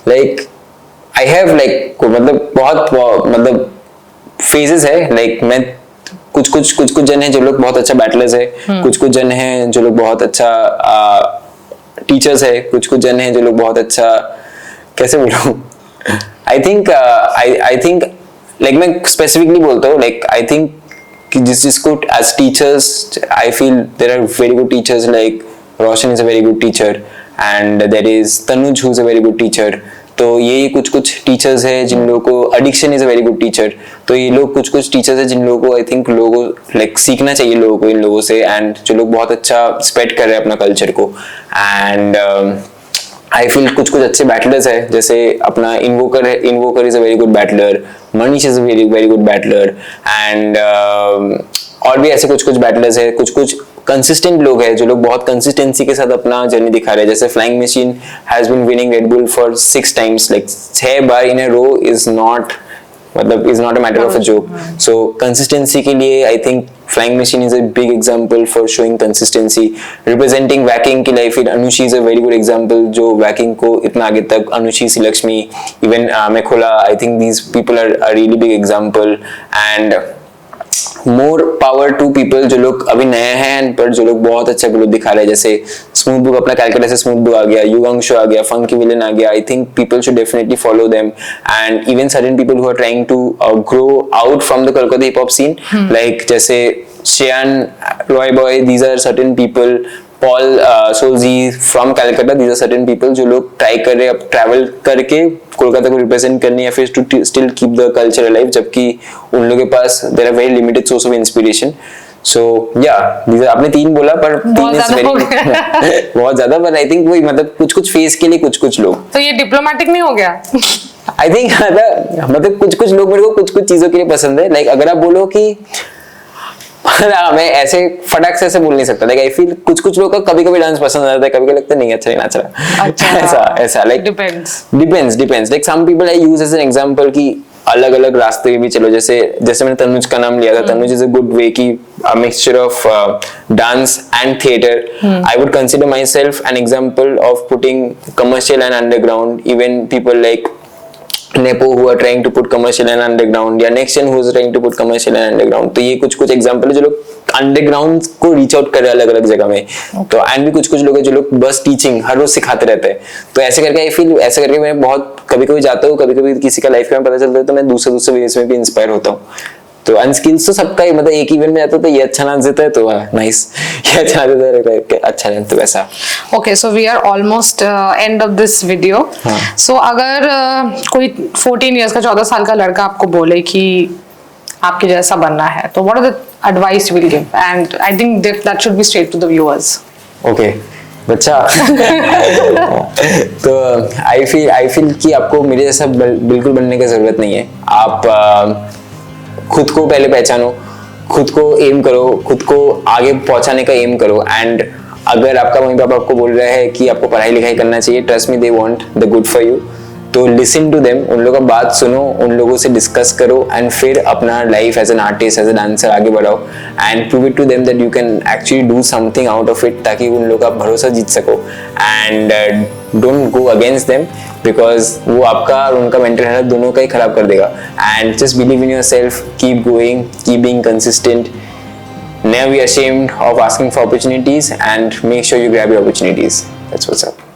लाइक आई हैव लाइक मतलब बहुत मतलब फेजेस है, लाइक मैं कुछ जन है जो लोग बहुत अच्छा बैटलर्स है, कुछ जन है जो लोग बहुत अच्छा टीचर्स है, कुछ जन है जो लोग बहुत अच्छा कैसे बोलूं, आई थिंक लाइक मैं स्पेसिफिकली बोलता हूँ, लाइक आई थिंक कि जिसको as teachers I feel there are very good teachers, like Roshan is a very good teacher and there is Tanuj who is a very good teacher. तो ये कुछ teachers है जिन लोगों को addiction is a very good teacher, तो ये लोग कुछ टीचर्स है जिन लोगों को आई थिंक लोगों लाइक सीखना चाहिए लोगों को इन लोगों से, एंड जो लोग बहुत अच्छा स्प्रेड कर रहे हैं अपना कल्चर को। एंड आई फील कुछ अच्छे बैटलर्स है, जैसे अपना Invoker is a very good battler, Manish is a very good battler, and और भी ऐसे कुछ बैटलर्स है, कुछ कंसिस्टेंट लोग हैं जो लोग बहुत कंसिस्टेंसी के साथ अपना जर्नी दिखा रहे हैं, जैसे flying machine has been winning Red Bull for 6 times, like 6 बार in a row is not a matter of a joke. So consistency के लिए I think Flying Machine is a big example for showing consistency. Representing Wacking की life, Anushi is a very good example जो Wacking को इतना आगे तक, Anushi, Silakshmi, even Mekhola, I think these people are a really big example. And more power to people जो लोग अभी नए हैं पर जो लोग बहुत अच्छा ग्रोथ दिखा रहे हैं, जैसे स्मूथ बुक, अपना कैलकाटा से स्मूथ बुक आ गया, युगांशु आ गया, फंकी विलन आ गया. I think people should definitely follow them and even certain people who are trying to grow out from the Kolkata hip hop scene, like जैसे Shreyan, Roy boy, these are certain people, Paul सोजी from Calcutta, these are certain people जो लोग try कर रहे हैं अब travel करके कोलकाता को रिप्रेजेंट करने या फिर to still keep the culture alive, जबकि उन लोगों के पास there are very limited source of inspiration. So या आपने 3 बोला पर 3 इज वेरी बहुत ज्यादा, पर आई थिंक वही मतलब कुछ फेस के लिए कुछ लोग. तो ये डिप्लोमेटिक नहीं हो गया? आई थिंक मतलब कुछ लोग मेरे को कुछ चीजों के लिए पसंद है. लाइक अगर आप बोलो कि मैं ऐसे फटाक से ऐसे बोल नहीं सकता, लाइक आई फील कुछ लोगों का कभी डांस पसंद आता है, कभी लगता है नहीं अच्छा नहीं नाच रहा. अच्छा ऐसा like depends like some people I use as an example कि अलग अलग रास्ते भी चलो, जैसे मैंने तनुज का नाम लिया था. Tanuj is a good way की mixture of dance and theatre. I would consider myself an example of putting commercial and underground, even people like Nepo who are trying to put commercial and underground, या next gen who is trying to put commercial and underground. तो ये कुछ example है जो लोग underground को reach out कर रहे हैं अलग अलग जगह में. तो एंड भी कुछ लोग हैं जो लोग बस टीचिंग हर रोज सिखाते रहते हैं. तो ऐसे करके आई फील ऐसे करके मैं बहुत कभी जाता हूँ, कभी किसी का लाइफ में पता चलता है तो मैं दूसरे वेज में भी इंस्पायर होता हूँ. तो अनस्किल्स तो सबका ही, मतलब एक इवेंट में जाता तो ये अच्छा नाच देता है तो नाइस, ये अच्छा नाच देता है अच्छा है, तो वैसा. Okay, so we are almost end of this video. So अगर कोई 14 इयर्स का 14 साल का लड़का आपको बोले कि आपके जैसा बनना है, तो what are the advice you will give? And I think that should be straight to the viewers. Okay बच्चा तो आई फील कि आपको मेरे जैसा बिल्कुल बनने की जरूरत नहीं है. आप खुद को पहले पहचानो, खुद को एम करो, खुद को आगे पहुंचाने का एम करो. एंड अगर आपका मम्मी पापा आपको बोल रहे हैं कि आपको पढ़ाई लिखाई करना चाहिए, trust me they want the good for you, तो लिसन टू देम, उन लोगों का बात सुनो, उन लोगों से डिस्कस करो एंड फिर अपना life as an artist, as a dancer आगे बढ़ाओ and prove it to them that you can actually do something out of it, ताकि उन लोगों का भरोसा जीत सको. And don't go against them because वो आपका और उनका मेंटल हेल्थ दोनों का ही खराब कर देगा. And just believe in your self, keep going, keep being consistent, never be ashamed of asking for opportunities and make sure you grab your opportunities. That's what's up.